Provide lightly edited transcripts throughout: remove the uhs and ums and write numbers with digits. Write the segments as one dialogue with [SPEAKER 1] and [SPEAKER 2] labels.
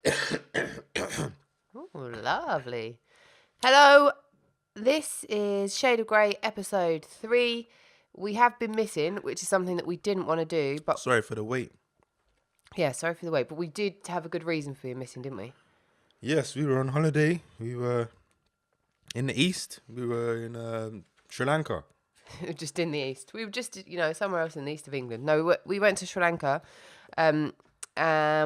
[SPEAKER 1] Oh, lovely. Hello, this is Shade of Grey episode 3. We have been missing, which is something that we didn't want to do, but
[SPEAKER 2] Sorry for the wait.
[SPEAKER 1] yeah, sorry for the wait, but we did have a good reason for being missing, didn't we?
[SPEAKER 2] Yes, we were on holiday. We were in the east. We were in Sri Lanka.
[SPEAKER 1] Just in the east. We were just, somewhere else in the east of England. No, we went to Sri Lanka, and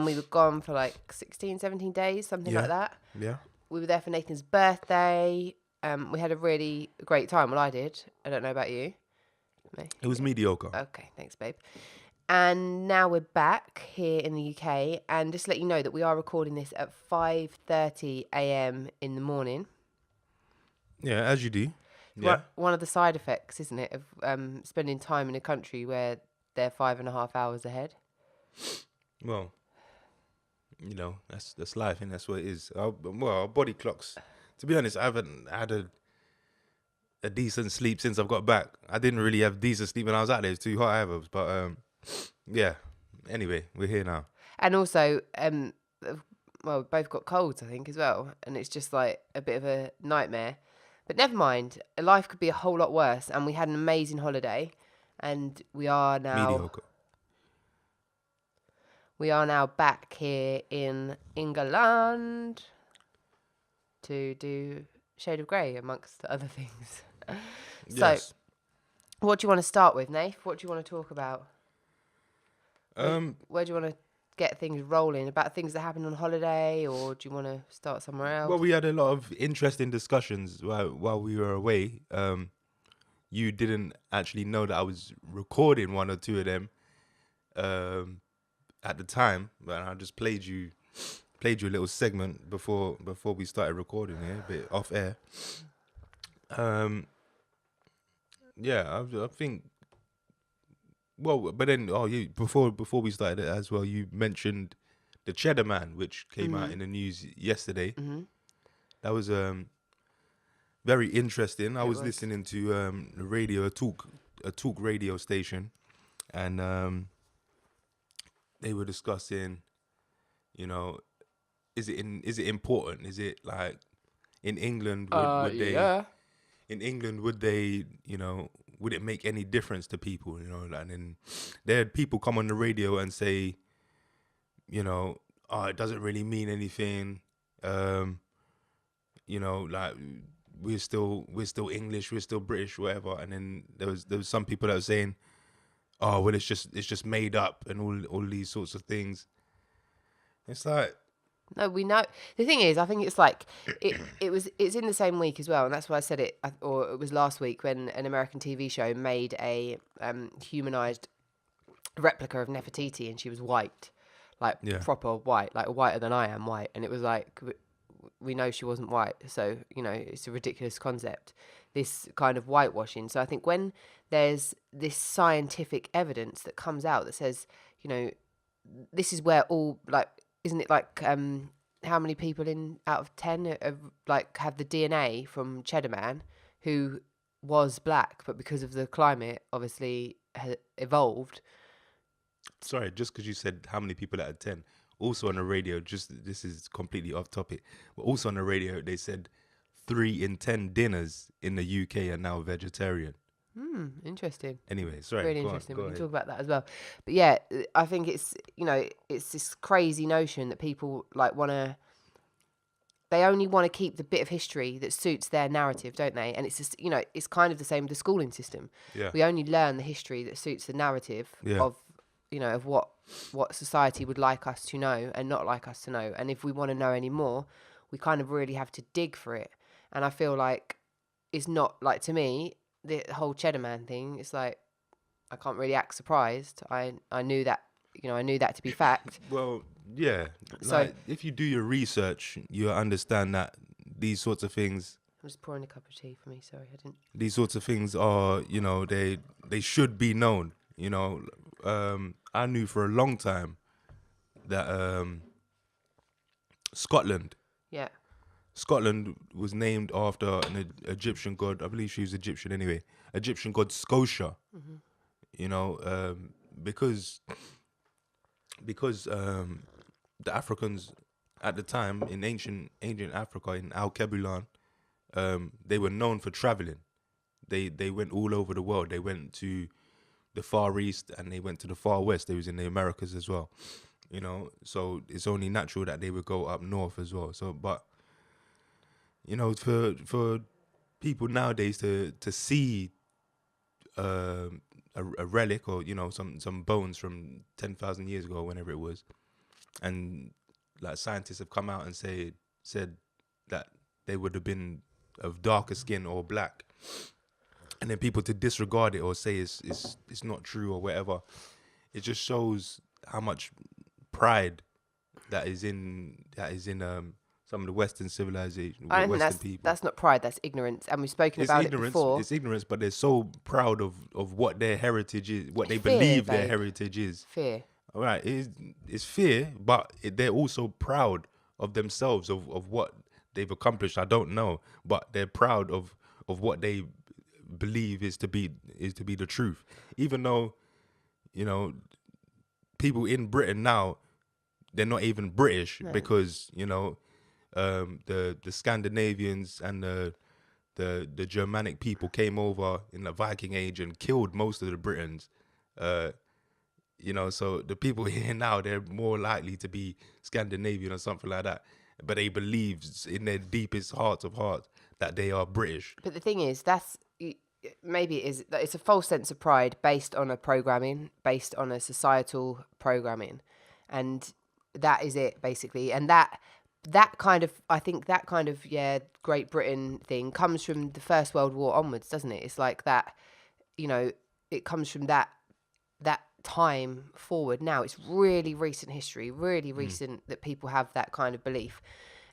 [SPEAKER 1] we were gone for like 16, 17 days, something like that.
[SPEAKER 2] Yeah.
[SPEAKER 1] We were there for Nathan's birthday. We had a really great time. Well, I did. I don't know about you.
[SPEAKER 2] It was mediocre.
[SPEAKER 1] Okay, thanks, babe. And now we're back here in the UK. And just to let you know that we are recording this at 5:30 a.m. in the morning.
[SPEAKER 2] Yeah, as you do. Yeah.
[SPEAKER 1] One of the side effects, isn't it, of spending time in a country where they're 5.5 hours ahead.
[SPEAKER 2] Well, that's life, and that's what it is. Our body clocks. To be honest, I haven't had a decent sleep since I've got back. I didn't really have decent sleep when I was out there. It was too hot either. But yeah. Anyway, we're here now.
[SPEAKER 1] And also, we both got colds, I think, as well. And it's just like a bit of a nightmare. But never mind. Life could be a whole lot worse. And we had an amazing holiday. And we are now...
[SPEAKER 2] Mediocre.
[SPEAKER 1] We are now back here in England to do Shade of Grey, amongst other things.
[SPEAKER 2] Yes.
[SPEAKER 1] So, what do you want to start with, Nath? What do you want to talk about? Where do you want to get things rolling? About things that happened on holiday, or do you want to start somewhere else?
[SPEAKER 2] Well, we had a lot of interesting discussions while we were away. You didn't actually know that I was recording one or two of them at the time, but I just played you a little segment before we started recording here, a bit off air. Yeah, I think. Well, but then before we started it as well, you mentioned the Cheddar Man, which came out in the news yesterday.
[SPEAKER 1] Mm-hmm.
[SPEAKER 2] That was very interesting. I was listening to the radio, a talk radio station, and they were discussing, is it important? Is it like in England would they?
[SPEAKER 1] Yeah.
[SPEAKER 2] In England, would they? Would it make any difference to people? And then there had people come on the radio and say, it doesn't really mean anything. Like we're still English, we're still British, whatever. And then there was some people that were saying, oh well, it's just made up and all these sorts of things. It's like,
[SPEAKER 1] no, we know. The thing is, I think it's like it's in the same week as well, and that's why I said it. Or it was last week when an American TV show made a humanized replica of Nefertiti, and she was white, like proper white, like whiter than I am white, and it was like we know she wasn't white, so it's a ridiculous concept, this kind of whitewashing. So I think when there's this scientific evidence that comes out that says, this is where all like. Isn't it like how many people out of 10 have the DNA from Cheddar Man, who was black, but because of the climate, obviously evolved.
[SPEAKER 2] Sorry, just because you said how many people out of 10. Also on the radio, this is completely off topic, but also on the radio they said 3 in 10 dinners in the UK are now vegetarian.
[SPEAKER 1] Interesting.
[SPEAKER 2] Anyway, sorry.
[SPEAKER 1] Really interesting. We can talk about that as well. But yeah, I think it's it's this crazy notion that people they only want to keep the bit of history that suits their narrative, don't they? And it's just it's kind of the same with the schooling system.
[SPEAKER 2] Yeah.
[SPEAKER 1] We only learn the history that suits the narrative of of what society would like us to know and not like us to know. And if we want to know any more, we kind of really have to dig for it. And I feel like it's not like, to me, the whole Cheddar Man thing, it's like I can't really act surprised. I knew that I knew that to be fact.
[SPEAKER 2] Well, yeah. So if you do your research, you understand that these sorts of things.
[SPEAKER 1] I'm just pouring a cup of tea for me. Sorry, I didn't.
[SPEAKER 2] These sorts of things are, they should be known. I knew for a long time that Scotland.
[SPEAKER 1] Yeah.
[SPEAKER 2] Scotland was named after an Egyptian god. I believe she was Egyptian anyway. Egyptian god Scotia. Mm-hmm. Because the Africans at the time in ancient Africa, in Al Kebulan, they were known for traveling. They went all over the world. They went to the Far East and they went to the Far West. They was in the Americas as well. You know, so it's only natural that they would go up north as well. So, but you know, for people nowadays to see a relic, or you know, some bones from 10,000 years ago, whenever it was, and like scientists have come out and said that they would have been of darker skin or black, and then people to disregard it or say it's not true or whatever, it just shows how much pride that is in some of the Western civilization,
[SPEAKER 1] I don't think
[SPEAKER 2] Western people.
[SPEAKER 1] that's not pride, that's ignorance. And we've spoken
[SPEAKER 2] It's
[SPEAKER 1] about
[SPEAKER 2] ignorance.
[SPEAKER 1] it before.
[SPEAKER 2] It's ignorance, but they're so proud of what their heritage is, what they
[SPEAKER 1] Fear,
[SPEAKER 2] believe their
[SPEAKER 1] babe.
[SPEAKER 2] heritage is.
[SPEAKER 1] Fear.
[SPEAKER 2] All right, it's fear, but they're also proud of themselves, of what they've accomplished. I don't know, but they're proud of what they believe is to be the truth. Even though, you know, people in Britain now, they're not even British, because you know, the Scandinavians and the Germanic people came over in the Viking Age and killed most of the Britons. You know, so the people here now, they're more likely to be Scandinavian or something like that. But they believe in their deepest hearts of hearts that they are British.
[SPEAKER 1] But the thing is, maybe it's a false sense of pride based on a programming, based on a societal programming, and that is it basically. And that kind of, I think that kind of Great Britain thing comes from the First World War onwards, doesn't it? It's like that, you know, it comes from that time forward. Now it's really recent history, really recent that people have that kind of belief.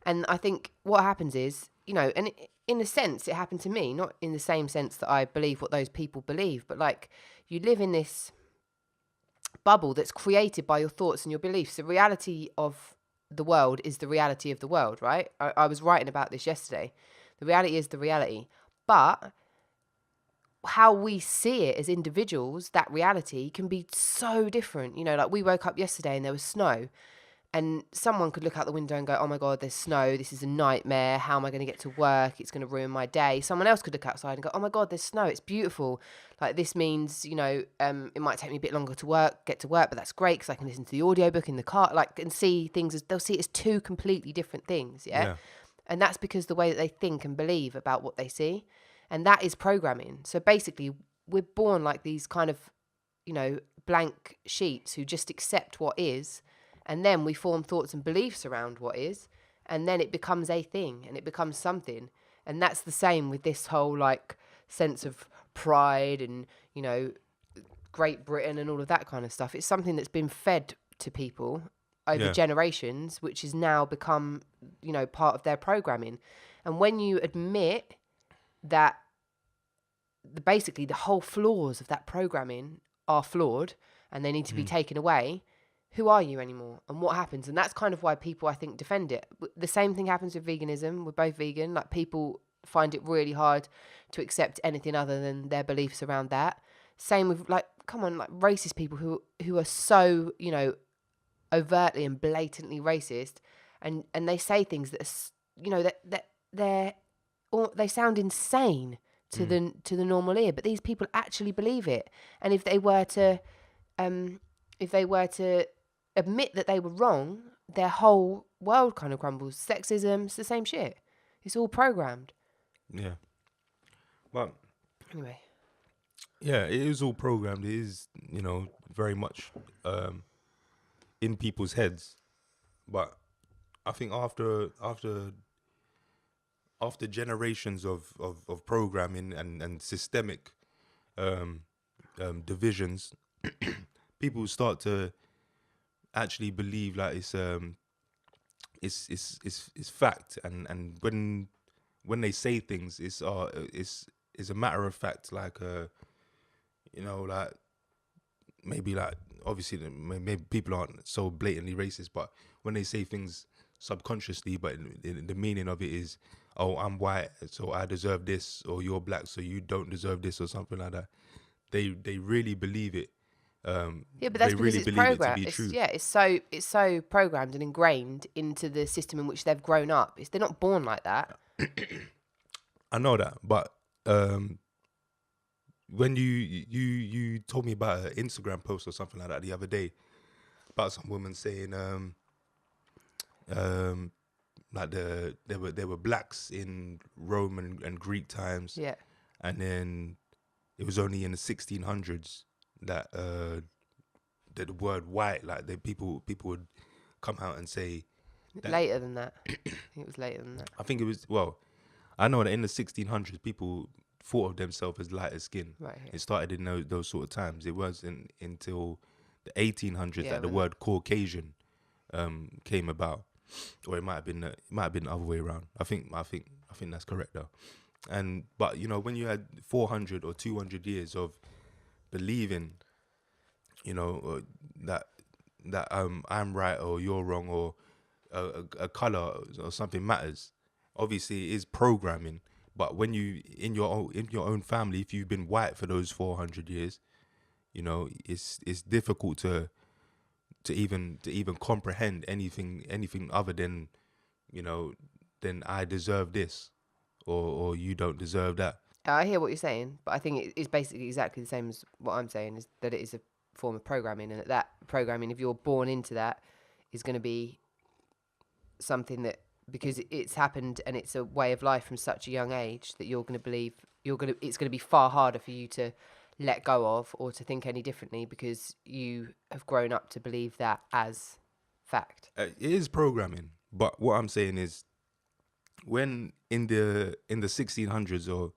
[SPEAKER 1] And I think what happens is, you know, and in a sense it happened to me, not in the same sense that I believe what those people believe, but like you live in this bubble that's created by your thoughts and your beliefs. The reality of the world is the reality of the world, right? I was writing about this yesterday. The reality is the reality, but how we see it as individuals, that reality can be so different. You know, like we woke up yesterday and there was snow, and someone could look out the window and go, oh my God, there's snow. This is a nightmare. How am I going to get to work? It's going to ruin my day. Someone else could look outside and go, oh my God, there's snow. It's beautiful. Like this means, you know, it might take me a bit longer to get to work, but that's great because I can listen to the audiobook in the car, like, and see things they'll see it as two completely different things. Yeah. And that's because the way that they think and believe about what they see. And that is programming. So basically, we're born like these kind of, you know, blank sheets who just accept what is. And then we form thoughts and beliefs around what is. And then it becomes a thing and it becomes something. And that's the same with this whole like sense of pride and, you know, Great Britain and all of that kind of stuff. It's something that's been fed to people over generations, which has now become, you know, part of their programming. And when you admit that basically the whole flaws of that programming are flawed and they need to be taken away, who are you anymore and what happens? And that's kind of why people, I think, defend it. The same thing happens with veganism. We're both vegan. Like people find it really hard to accept anything other than their beliefs around that. Same with like, come on, like racist people who are so, you know, overtly and blatantly racist, and they say things that are, you know, that they sound insane to the normal ear, but these people actually believe it. And if they were to admit that they were wrong, their whole world kind of crumbles. Sexism, it's the same shit. It's all programmed.
[SPEAKER 2] Yeah. Well,
[SPEAKER 1] anyway.
[SPEAKER 2] Yeah, it is all programmed. It is, you know, very much in people's heads. But I think after generations of programming and systemic divisions, people start to actually believe like it's fact, and when they say things, it's a matter of fact, like you know, like maybe like obviously maybe people aren't so blatantly racist, but when they say things subconsciously, but the meaning of it is, oh, I'm white, so I deserve this, or you're black, so you don't deserve this, or something like that. They really believe it,
[SPEAKER 1] Yeah, but that's
[SPEAKER 2] they
[SPEAKER 1] because
[SPEAKER 2] really
[SPEAKER 1] it's
[SPEAKER 2] believe it to
[SPEAKER 1] programmed.
[SPEAKER 2] be true.
[SPEAKER 1] It's so programmed and ingrained into the system in which they've grown up. They're not born like that.
[SPEAKER 2] I know that, but when you told me about an Instagram post or something like that the other day about some woman saying like there were blacks in Roman and Greek times,
[SPEAKER 1] Yeah,
[SPEAKER 2] and then it was only in the 1600s that that the word white, like people would come out and say that.
[SPEAKER 1] later than that. I think it was later than that.
[SPEAKER 2] I think it was, well, I know that in the 1600s people thought of themselves as lighter skin.
[SPEAKER 1] Right here.
[SPEAKER 2] It started in those sort of times. It wasn't until the 1800s
[SPEAKER 1] Yeah,
[SPEAKER 2] that the
[SPEAKER 1] when-
[SPEAKER 2] word Caucasian came about, or it might have been the other way around. I think that's correct though. But you know, when you had 400 or 200 years of believing, you know, that I'm right or you're wrong, or a color or something matters. Obviously, it is programming. But when you in your own family, if you've been white for those 400 years, you know, it's difficult to even comprehend anything other than, you know, then I deserve this, or you don't deserve that.
[SPEAKER 1] I hear what you're saying, but I think it's basically exactly the same as what I'm saying, is that it is a form of programming, and that programming, if you're born into that, is going to be something that, because it's happened and it's a way of life from such a young age, that you're going to believe it's going to be far harder for you to let go of or to think any differently, because you have grown up to believe that as fact.
[SPEAKER 2] It is programming, but what I'm saying is, when in the 1600s, or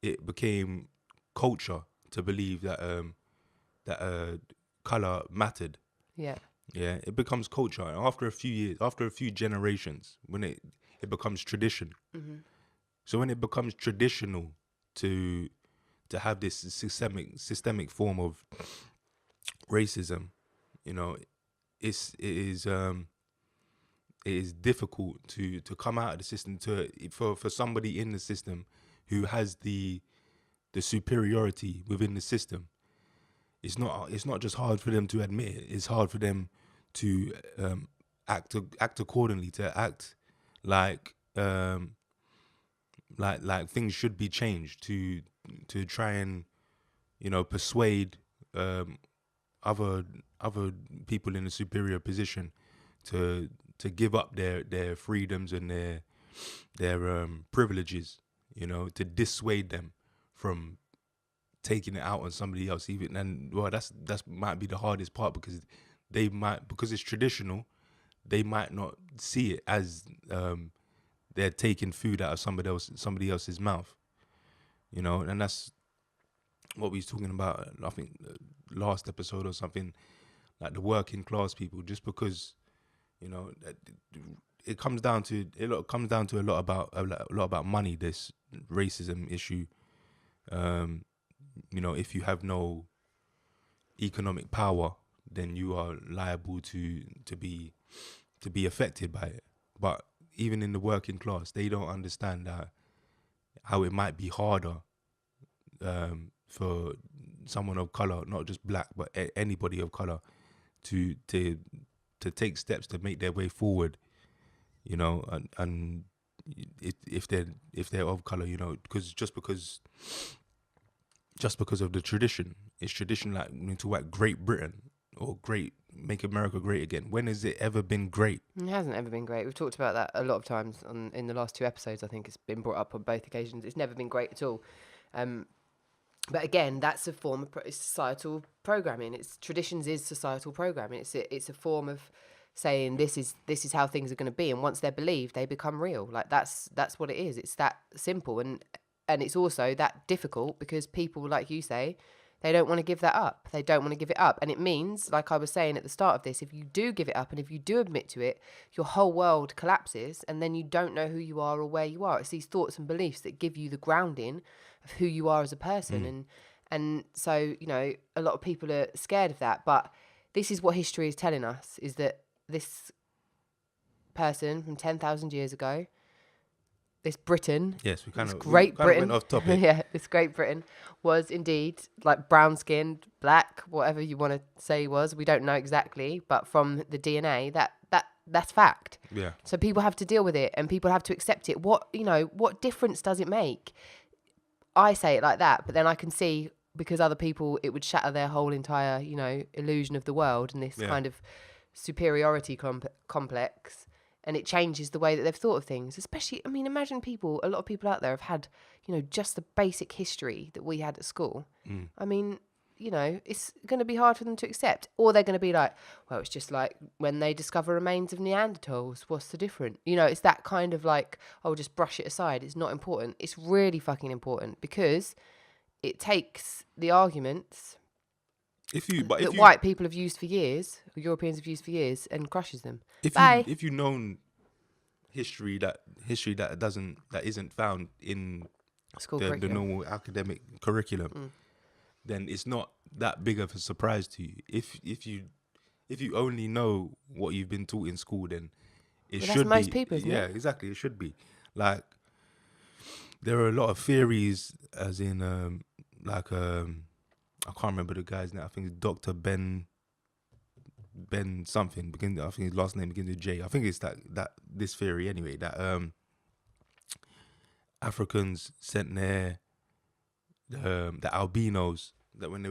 [SPEAKER 2] it became culture to believe that color mattered.
[SPEAKER 1] Yeah.
[SPEAKER 2] Yeah, it becomes culture, and after a few years, after a few generations, when it becomes tradition.
[SPEAKER 1] Mm-hmm.
[SPEAKER 2] So when it becomes traditional to have this systemic form of racism, you know, it is difficult to come out of the system, for somebody in the system who has the superiority within the system. It's not just hard for them to admit it. It's hard for them to act accordingly, to act like things should be changed, to try and, you know, persuade other people in a superior position to give up their freedoms and their privileges, you know, to dissuade them from taking it out on somebody else. Even, and well, that's might be the hardest part, because because it's traditional, they might not see it as they're taking food out of somebody else's mouth, you know. And that's what we was talking about, I think, last episode or something, like the working class people. Just because, you know, it comes down to a lot about money. This racism issue. You know, if you have no economic power, then you are liable to be affected by it. But even in the working class, they don't understand that how it might be harder for someone of color, not just black, but anybody of color, to take steps to make their way forward. You know, and if they're of color, you know, because just because of the tradition. It's tradition, like when you talk about Great Britain or make America great again. When has it ever been great?
[SPEAKER 1] It hasn't ever been great. We've talked about that a lot of times in the last 2 episodes. I think it's been brought up on both occasions. It's never been great at all. But again, that's a form of societal programming. Traditions is societal programming. It's a form of saying this is how things are going to be, and once they're believed, they become real. Like that's what it is. It's that simple, and it's also that difficult, because people, like you say, they don't want to give that up. They don't want to give it up. And it means, like I was saying at the start of this, if you do give it up and if you do admit to it, your whole world collapses, and then you don't know who you are or where you are. It's these thoughts and beliefs that give you the grounding of who you are as a person. And so, you know, a lot of people are scared of that. But this is what history is telling us, is that this person from 10,000 years ago this Britain,
[SPEAKER 2] Yes, we
[SPEAKER 1] this
[SPEAKER 2] kind of
[SPEAKER 1] Great Britain,
[SPEAKER 2] went off topic.
[SPEAKER 1] yeah, this Great Britain was indeed like brown skinned, black, whatever you want to say he was. We don't know exactly, but from the DNA, that's fact.
[SPEAKER 2] Yeah.
[SPEAKER 1] So people have to deal with it, and people have to accept it. What difference does it make? I say it like that, but then I can see, because other people, it would shatter their whole entire, illusion of the world and this kind of superiority complex, and it changes the way that they've thought of things. Especially, I mean, imagine a lot of people out there have had, just the basic history that we had at school. I mean, it's going to be hard for them to accept, or they're going to be like, well, it's just like when they discover remains of Neanderthals. What's the difference? It's that kind of like, oh, just brush it aside. It's not important. It's really fucking important, because it takes the arguments that white people have used for years, or Europeans have used for years, and crushes them.
[SPEAKER 2] If you known history that isn't found in
[SPEAKER 1] School
[SPEAKER 2] the
[SPEAKER 1] curriculum.
[SPEAKER 2] normal academic curriculum, then it's not that big of a surprise to you. If you only know what you've been taught in school, then it should be.
[SPEAKER 1] That's most people, isn't it?
[SPEAKER 2] Yeah, exactly. It should be. Like, there are a lot of theories, as in I can't remember the guy's name. I think it's Dr. Ben something. I think his last name begins with J. I think it's that this theory anyway, that Africans sent the albinos, that when they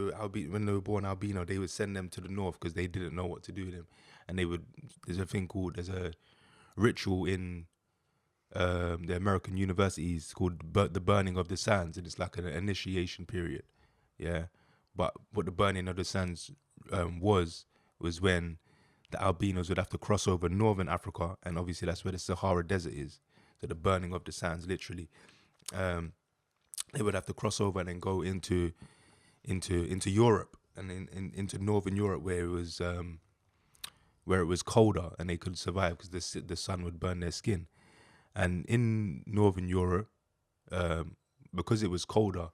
[SPEAKER 2] were born albino, they would send them to the north because they didn't know what to do with them, and there's a ritual in the American universities called the burning of the sands, and it's like an initiation period. Yeah, but what the burning of the sands was when the albinos would have to cross over northern Africa, and obviously that's where the Sahara Desert is. So the burning of the sands, literally, they would have to cross over and then go into Europe, and into northern Europe, where it was colder and they could survive because the sun would burn their skin. And in northern Europe, because it was colder,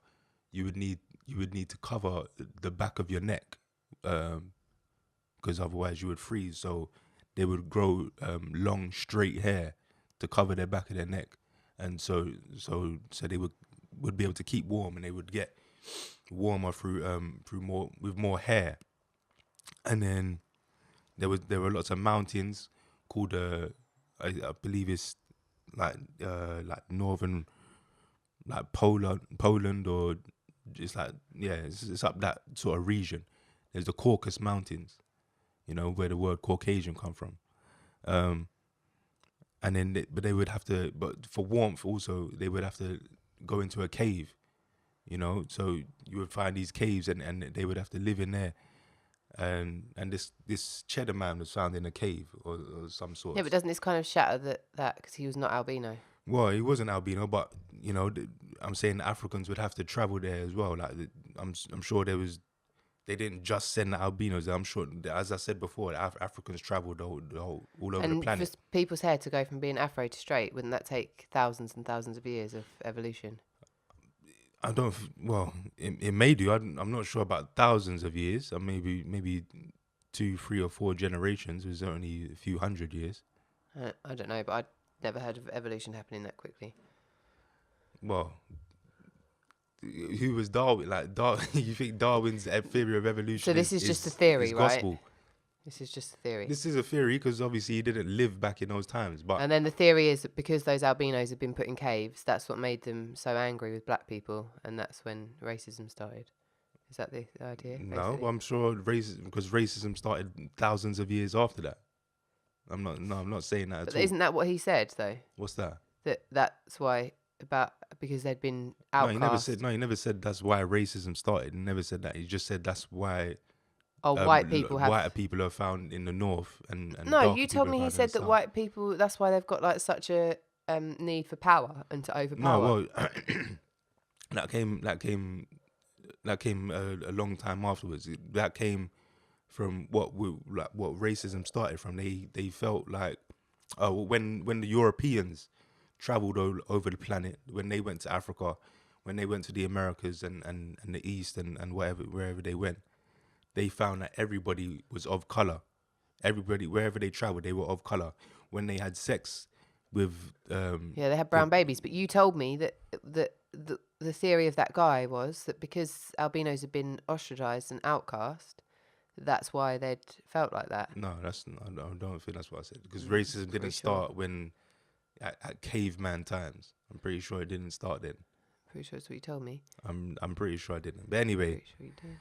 [SPEAKER 2] you would need to cover the back of your neck, because otherwise you would freeze. So they would grow long straight hair to cover their back of their neck, and so they would be able to keep warm, and they would get warmer through more hair. And then there were lots of mountains called I believe it's like northern, like Poland, or just like, yeah, it's up that sort of region. There's the Caucasus Mountains, where the word Caucasian come from. And then they would have to, but for warmth also, they would have to go into a cave, so you would find these caves, and they would have to live in there. And this cheddar man was found in a cave or some sort.
[SPEAKER 1] Yeah, but doesn't this kind of shatter that because he was not albino?
[SPEAKER 2] Well, he wasn't albino, but I'm saying the Africans would have to travel there as well. Like, I'm sure they didn't just send the albinos. I'm sure, as I said before, Africans traveled the whole all over the planet.
[SPEAKER 1] And for people's hair to go from being afro to straight, wouldn't that take thousands and thousands of years of evolution?
[SPEAKER 2] I don't. Well, it may do. I'm not sure about thousands of years. Maybe 2, 3, or 4 generations. It was only a few hundred years.
[SPEAKER 1] I don't know, but I'd never heard of evolution happening that quickly.
[SPEAKER 2] Well, who was Darwin? Like, you think Darwin's theory of evolution?
[SPEAKER 1] So this is just a theory, right?
[SPEAKER 2] Gospel.
[SPEAKER 1] This is just a theory.
[SPEAKER 2] This is a theory because obviously he didn't live back in those times.
[SPEAKER 1] And then the theory is that because those albinos had been put in caves, that's what made them so angry with black people, and that's when racism started. Is that the idea? Basically?
[SPEAKER 2] No, I'm sure racism started thousands of years after that. I'm not saying that at all.
[SPEAKER 1] Isn't that what he said though?
[SPEAKER 2] What's that?
[SPEAKER 1] That's why, because they'd been outcast.
[SPEAKER 2] He never said that's why racism started. He never said that. He just said that's why.
[SPEAKER 1] White people
[SPEAKER 2] are found in the north, and
[SPEAKER 1] no, you told me he said that white people, that's why they've got like such a need for power and to overpower.
[SPEAKER 2] No, well, that came a long time afterwards. That came from what racism started from. They felt like when the Europeans traveled over the planet, when they went to Africa, when they went to the Americas and the East and wherever they went, they found that everybody was of color. Everybody, wherever they traveled, they were of color. When they had sex with
[SPEAKER 1] Yeah, they had brown babies. But you told me that the theory of that guy was that because albinos had been ostracized and outcast, that's why they'd felt like that.
[SPEAKER 2] no, I don't think that's what I said, because
[SPEAKER 1] Mm,
[SPEAKER 2] racism
[SPEAKER 1] pretty
[SPEAKER 2] didn't
[SPEAKER 1] sure.
[SPEAKER 2] start when at caveman times. I'm pretty sure it didn't start then.
[SPEAKER 1] Pretty sure that's what you told me.
[SPEAKER 2] I'm pretty sure I didn't. But anyway,
[SPEAKER 1] Pretty sure you did.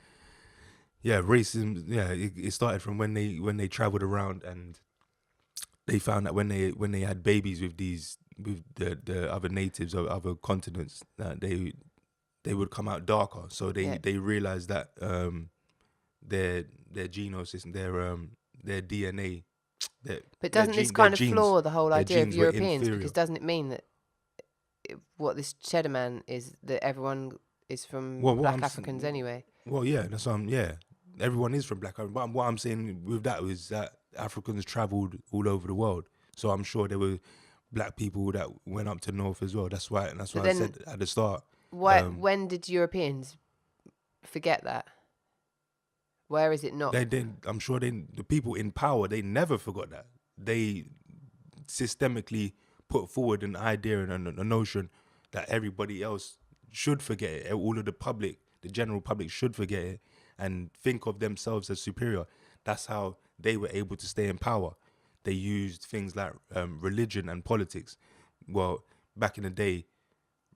[SPEAKER 2] yeah, racism. Yeah, it started from when they traveled around and they found that when they had babies with the other natives of other continents, that they would come out darker. So they realized that their genosis, their DNA,
[SPEAKER 1] But doesn't this
[SPEAKER 2] their
[SPEAKER 1] kind of
[SPEAKER 2] genes,
[SPEAKER 1] flaw the whole
[SPEAKER 2] their
[SPEAKER 1] idea of
[SPEAKER 2] genes were
[SPEAKER 1] Europeans?
[SPEAKER 2] inferior.
[SPEAKER 1] Because doesn't it mean that what this cheddar man is, that everyone is from
[SPEAKER 2] Well,
[SPEAKER 1] black Africans anyway?
[SPEAKER 2] Well, yeah, that's yeah. Everyone is from black Africa. But what I'm saying with that is that Africans travelled all over the world. So I'm sure there were black people that went up to north as well. That's why I said at the start.
[SPEAKER 1] When did Europeans forget that? Where is it not?
[SPEAKER 2] They didn't. I'm sure the people in power, they never forgot that. They systemically put forward an idea and a notion that everybody else should forget it. All of the general public should forget it and think of themselves as superior. That's how they were able to stay in power. They used things like religion and politics. Well, back in the day,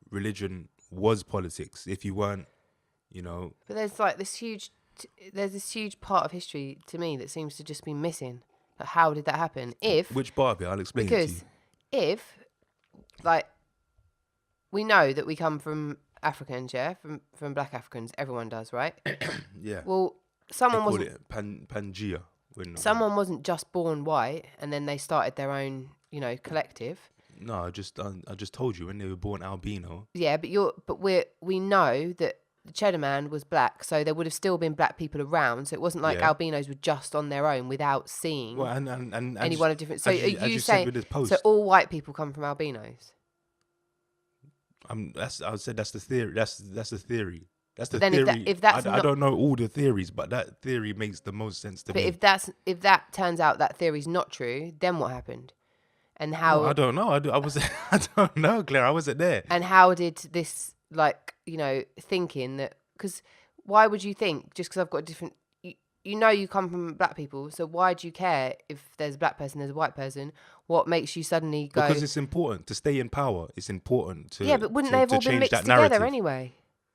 [SPEAKER 2] religion was politics. If you weren't,
[SPEAKER 1] But there's like this huge part of history to me that seems to just be missing. Like, how did that happen?
[SPEAKER 2] Which part of it? I'll explain it to you.
[SPEAKER 1] Because if, like, we know that we come from Africans, yeah, from black Africans, everyone does, right?
[SPEAKER 2] Yeah.
[SPEAKER 1] Well,
[SPEAKER 2] They
[SPEAKER 1] someone
[SPEAKER 2] call
[SPEAKER 1] wasn't
[SPEAKER 2] it Pangea.
[SPEAKER 1] someone wasn't just born white and then they started their own, collective.
[SPEAKER 2] No, I just told you when they were born albino.
[SPEAKER 1] Yeah, but we know that the cheddar man was black, so there would have still been black people around. So it wasn't like
[SPEAKER 2] Yeah.
[SPEAKER 1] albinos were just on their own without seeing
[SPEAKER 2] Well, and
[SPEAKER 1] anyone of different. So
[SPEAKER 2] as
[SPEAKER 1] are
[SPEAKER 2] you
[SPEAKER 1] you
[SPEAKER 2] said
[SPEAKER 1] saying
[SPEAKER 2] with this post,
[SPEAKER 1] so all white people come from albinos?
[SPEAKER 2] I said that's the theory. That's the theory. That's the
[SPEAKER 1] Then
[SPEAKER 2] theory.
[SPEAKER 1] if that's
[SPEAKER 2] I
[SPEAKER 1] not,
[SPEAKER 2] don't know all the theories, but that theory makes the most sense to
[SPEAKER 1] but
[SPEAKER 2] me.
[SPEAKER 1] if that turns out that theory's not true, then what happened? And how?
[SPEAKER 2] Well, I don't know. I was I don't know, Claire. I wasn't there.
[SPEAKER 1] And how did this, thinking that, because why would you think just because I've got a different, you come from black people, so why do you care if there's a black person, there's a white person? What makes you suddenly go?
[SPEAKER 2] Because it's important to stay in power. It's important to
[SPEAKER 1] Yeah, but wouldn't they have all been mixed together
[SPEAKER 2] narrative.
[SPEAKER 1] anyway,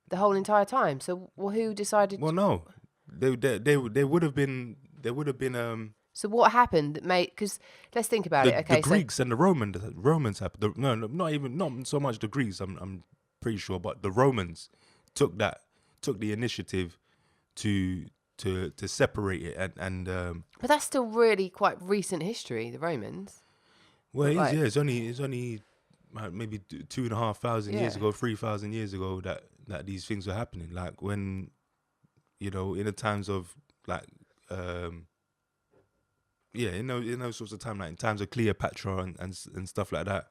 [SPEAKER 1] the whole entire time? So who decided?
[SPEAKER 2] Well, no, they would have been. There would have been
[SPEAKER 1] So what happened that made? Because let's think about it. Okay,
[SPEAKER 2] the Greeks and the Romans happened. Not so much the Greeks. I'm pretty sure, but the Romans took the initiative to separate it and.
[SPEAKER 1] but that's still really quite recent history. The Romans.
[SPEAKER 2] Well,
[SPEAKER 1] Like-
[SPEAKER 2] it's only maybe 2,500 years
[SPEAKER 1] Yeah.
[SPEAKER 2] ago, 3,000 years ago that these things were happening. Like when, in the times of like. Yeah, in those sorts of time, like in times of Cleopatra and stuff like that,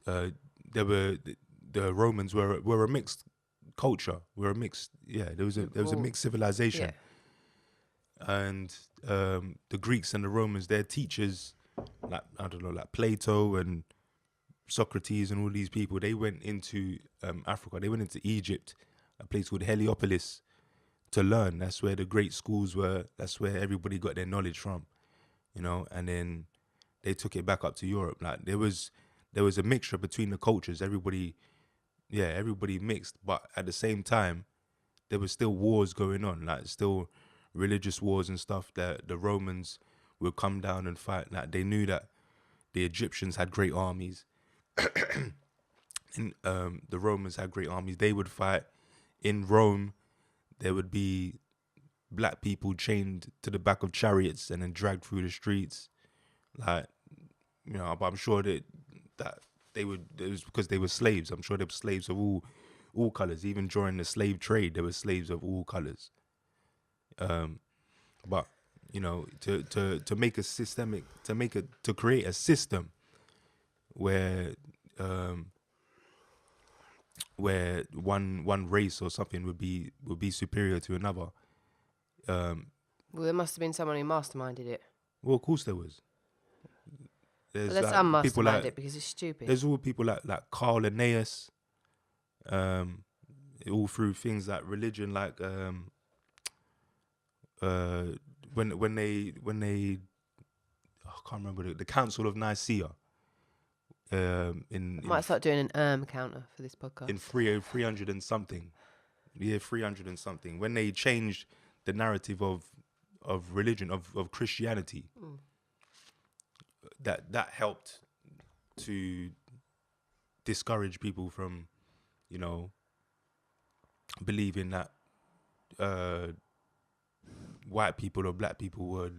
[SPEAKER 2] there were the Romans were a mixed culture. There was a mixed civilization, and the Greeks and the Romans, their teachers, like I don't know, like Plato and Socrates and all these people, they went into Africa. They went into Egypt, a place called Heliopolis, to learn. That's where the great schools were. That's where everybody got their knowledge from, and then they took it back up to Europe. Like there was a mixture between the cultures. Everybody mixed, but at the same time there was still wars going on, like still religious wars and stuff that the Romans would come down and fight. Like they knew that the Egyptians had great armies and the Romans had great armies. They would fight in Rome. There would be black people chained to the back of chariots and then dragged through the streets. Like, but I'm sure that it was because they were slaves. I'm sure they were slaves of all colors. Even during the slave trade, there were slaves of all colors. But to make a systemic, to create a system where one race or something would be superior to another.
[SPEAKER 1] Well, there must have been someone who masterminded it.
[SPEAKER 2] Well, of course there was. There's
[SPEAKER 1] Let's
[SPEAKER 2] like people
[SPEAKER 1] unmastermind
[SPEAKER 2] like
[SPEAKER 1] it because it's stupid.
[SPEAKER 2] there's all people like Carl Linnaeus, all through things like religion, like when they I can't remember the Council of Nicaea, in
[SPEAKER 1] Might start doing an counter for this podcast.
[SPEAKER 2] in 300 and something, 300 and something, when they changed the narrative of religion, of Christianity, that helped to discourage people from, believing that white people or black people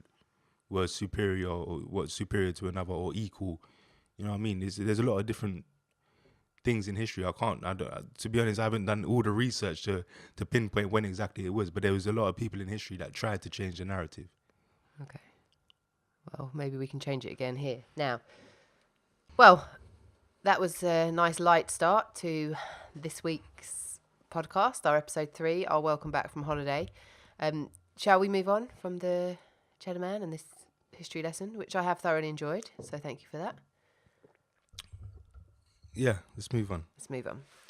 [SPEAKER 2] were superior or was superior to another or equal. You know what I mean? There's a lot of different things in history. To be honest, I haven't done all the research to pinpoint when exactly it was, but there was a lot of people in history that tried to change the narrative.
[SPEAKER 1] Okay. Well, maybe we can change it again here. Now, well, that was a nice light start to this week's podcast, our episode 3, our welcome back from holiday. Shall we move on from the Cheddar Man and this history lesson, which I have thoroughly enjoyed, so thank you for that.
[SPEAKER 2] Yeah, let's move on.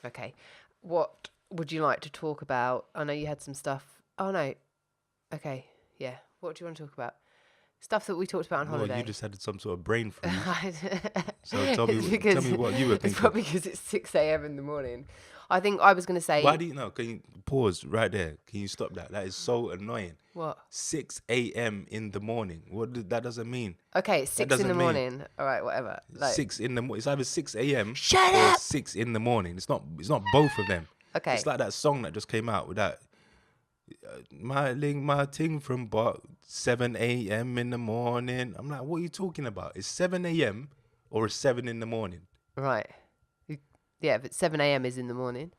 [SPEAKER 1] Okay. What would you like to talk about? I know you had some stuff. Oh, no. Okay. Yeah. What do you want to talk about? Stuff that we talked about on holiday.
[SPEAKER 2] Well, you just had some sort of brain freeze. So tell me what you were thinking.
[SPEAKER 1] It's probably because it's 6 a.m. in the morning. I think I was going to say...
[SPEAKER 2] Why do you know? Can you pause right there? Can you stop that? That is so annoying.
[SPEAKER 1] What?
[SPEAKER 2] 6 a.m. in the morning. That doesn't mean?
[SPEAKER 1] Okay, it's 6 in the morning. All right, whatever.
[SPEAKER 2] 6 in the morning. It's either 6 a.m.
[SPEAKER 1] Shut
[SPEAKER 2] or
[SPEAKER 1] up!
[SPEAKER 2] 6 in the morning. It's not both of them.
[SPEAKER 1] Okay.
[SPEAKER 2] It's like that song that just came out with that... my ting from 7 a.m. in the morning. I'm like, what are you talking about? It's 7 a.m. or it's 7 in the morning?
[SPEAKER 1] Right. Yeah, but 7 a.m. is in the morning.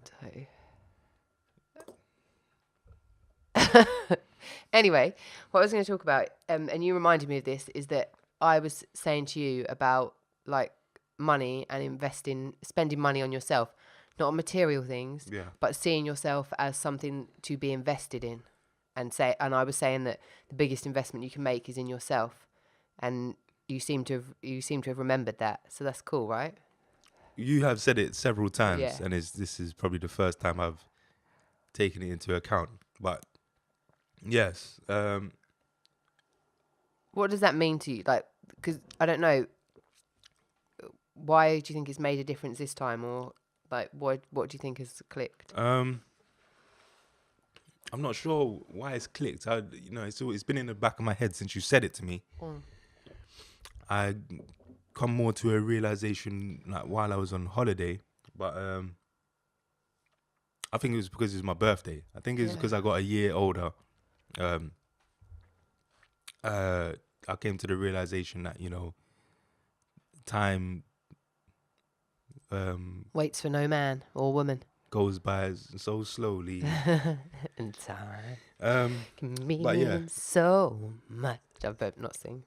[SPEAKER 1] So. Anyway, what I was going to talk about, and you reminded me of this, is that I was saying to you about like money and spending money on yourself, not on material things, but seeing yourself as something to be invested in, and I was saying that the biggest investment you can make is in yourself, and you seem to have remembered that, so that's cool, right?
[SPEAKER 2] You have said it several times,
[SPEAKER 1] yeah.
[SPEAKER 2] And this is probably the first time I've taken it into account. But yes,
[SPEAKER 1] what does that mean to you? Like, because I don't know, why do you think it's made a difference this time, or like what do you think has clicked?
[SPEAKER 2] I'm not sure why it's clicked. It's been in the back of my head since you said it to me. I come more to a realization like while I was on holiday, but I think it was because it was my birthday. I think it was because I got a year older. I came to the realization that time
[SPEAKER 1] waits for no man or woman,
[SPEAKER 2] goes by so slowly,
[SPEAKER 1] and time can mean so much. I've not sing.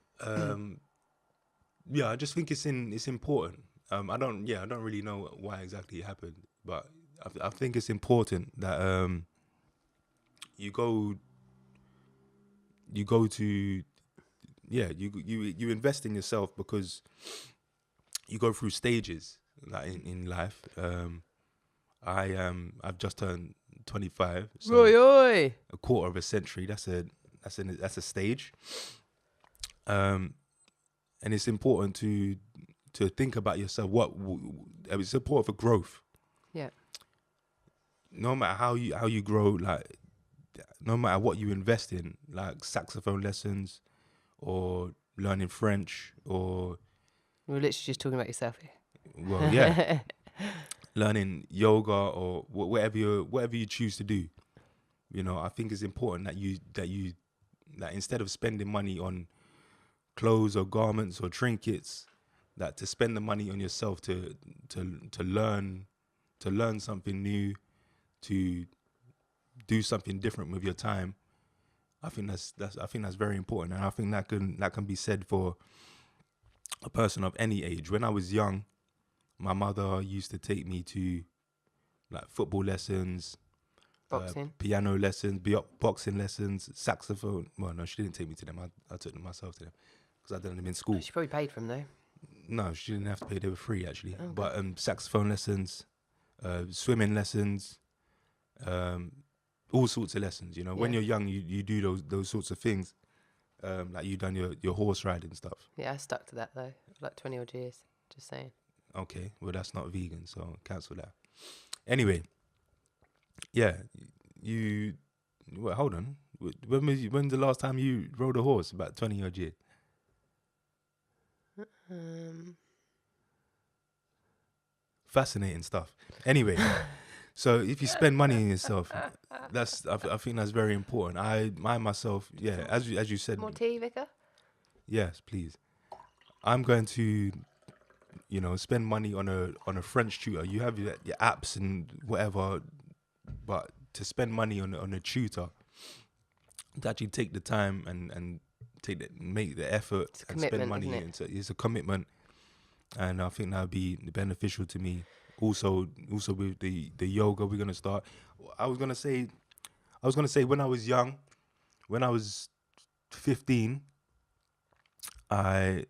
[SPEAKER 2] Yeah, I just think it's important. I don't really know why exactly it happened, but I think it's important that you invest in yourself, because you go through stages like in life. I've just turned 25, so
[SPEAKER 1] Roy.
[SPEAKER 2] a quarter of a century. That's a stage. And it's important to think about yourself. It's important for growth.
[SPEAKER 1] Yeah.
[SPEAKER 2] No matter how you grow, like no matter what you invest in, like saxophone lessons, or learning French, or
[SPEAKER 1] we're literally just talking about yourself here.
[SPEAKER 2] Well, yeah, learning yoga or whatever you choose to do. I think it's important that you instead of spending money on clothes or garments or trinkets, that to spend the money on yourself to learn something new, to do something different with your time. I think that's very important, and I think that can be said for a person of any age. When I was young, my mother used to take me to like football lessons,
[SPEAKER 1] boxing,
[SPEAKER 2] piano lessons, boxing lessons, saxophone. Well, no, she didn't take me to them. I took them myself to them. because I did them in school.
[SPEAKER 1] She probably paid for them though.
[SPEAKER 2] No, she didn't have to pay. They were free actually.
[SPEAKER 1] Okay.
[SPEAKER 2] But saxophone lessons, swimming lessons, all sorts of lessons. You know, when
[SPEAKER 1] Yeah.
[SPEAKER 2] you're young, you do those sorts of things. Like you done your horse riding stuff.
[SPEAKER 1] Yeah, I stuck to that though, for like 20 odd years. Just saying.
[SPEAKER 2] Okay, well that's not vegan, so cancel that. Anyway, yeah, you. Well, hold on. When's the last time you rode a horse? About 20 odd years. Fascinating stuff. Anyway, so if you spend money on yourself, I think that's very important. I myself, yeah, as you said,
[SPEAKER 1] More tea, Vicar?
[SPEAKER 2] yes, please. I'm going to, spend money on a French tutor. You have your apps and whatever, but to spend money on a tutor, to actually take the time and make the effort and spend money into it's a commitment, and I think that would be beneficial to me. Also with the yoga we're gonna start. I was gonna say when I was young, when I was 15, I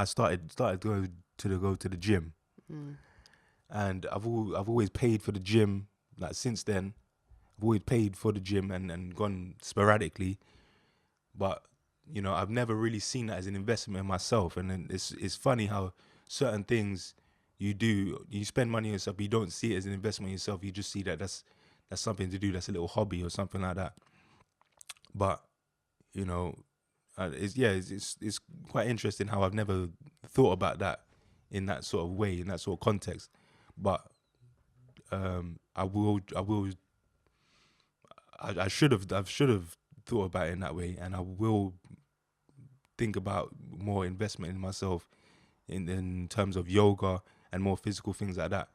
[SPEAKER 2] started going to the gym, and I've always paid for the gym. Like since then, I've always paid for the gym and gone sporadically, but I've never really seen that as an investment in myself. And then it's funny how certain things you spend money on yourself, but you don't see it as an investment in yourself. You just see that that's something to do. That's a little hobby or something like that. But it's quite interesting how I've never thought about that in that sort of way, in that sort of context. But I should have thought about it in that way, and I will think about more investment in myself in terms of yoga and more physical things like that.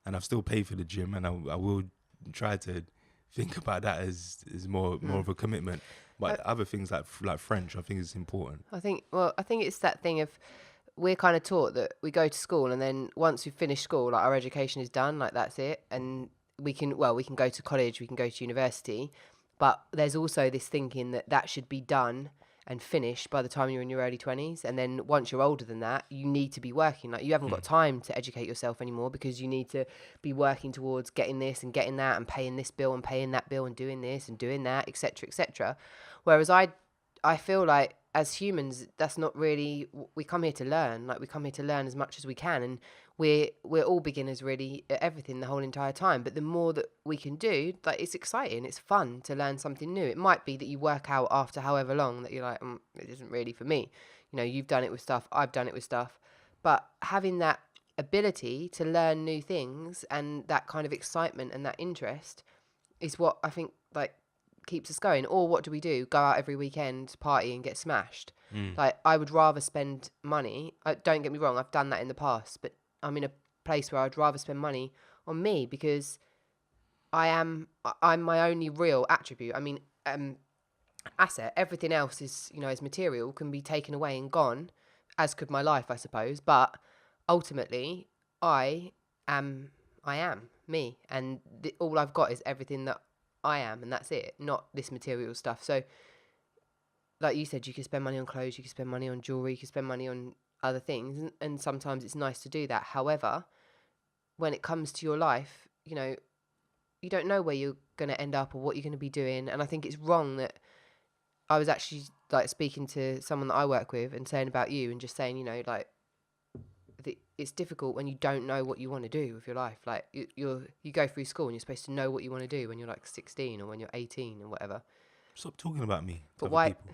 [SPEAKER 2] And I've still paid for the gym, and I will try to think about that as more of a commitment. But other things like French, I think is important.
[SPEAKER 1] I think it's that thing of, we're kind of taught that we go to school and then once we've finished school, like our education is done, like that's it. And we can go to college, we can go to university, but there's also this thinking that should be done and finished by the time you're in your early 20s. And then once you're older than that, you need to be working. Like you haven't got time to educate yourself anymore, because you need to be working towards getting this and getting that and paying this bill and paying that bill and doing this and doing that, etc., etc. Whereas I feel like as humans, that's not really, we come here to learn. Like we come here to learn as much as we can, and we're all beginners really at everything the whole entire time. But the more that we can do, like it's exciting, it's fun to learn something new. It might be that you work out after however long that you're like, it isn't really for me. You've done it with stuff, I've done it with stuff, but having that ability to learn new things and that kind of excitement and that interest is what I think like keeps us going. Or what do? Go out every weekend, party and get smashed. Like I would rather spend money. Don't get me wrong, I've done that in the past, but I'm in a place where I'd rather spend money on me, because I'm my only real attribute. I mean, asset. Everything else is material, can be taken away and gone, as could my life, I suppose. But ultimately, I am me, and all I've got is everything that I am, and that's it, not this material stuff. So like you said, you can spend money on clothes, you can spend money on jewelry, you can spend money on other things, and sometimes it's nice to do that. However, when it comes to your life, you don't know where you're going to end up or what you're going to be doing. And I think it's wrong that I was actually like speaking to someone that I work with and saying about you, and just saying, like it's difficult when you don't know what you want to do with your life. Like you go through school and you're supposed to know what you want to do when you're like 16 or when you're 18 or whatever.
[SPEAKER 2] Stop talking about me.
[SPEAKER 1] But why? People.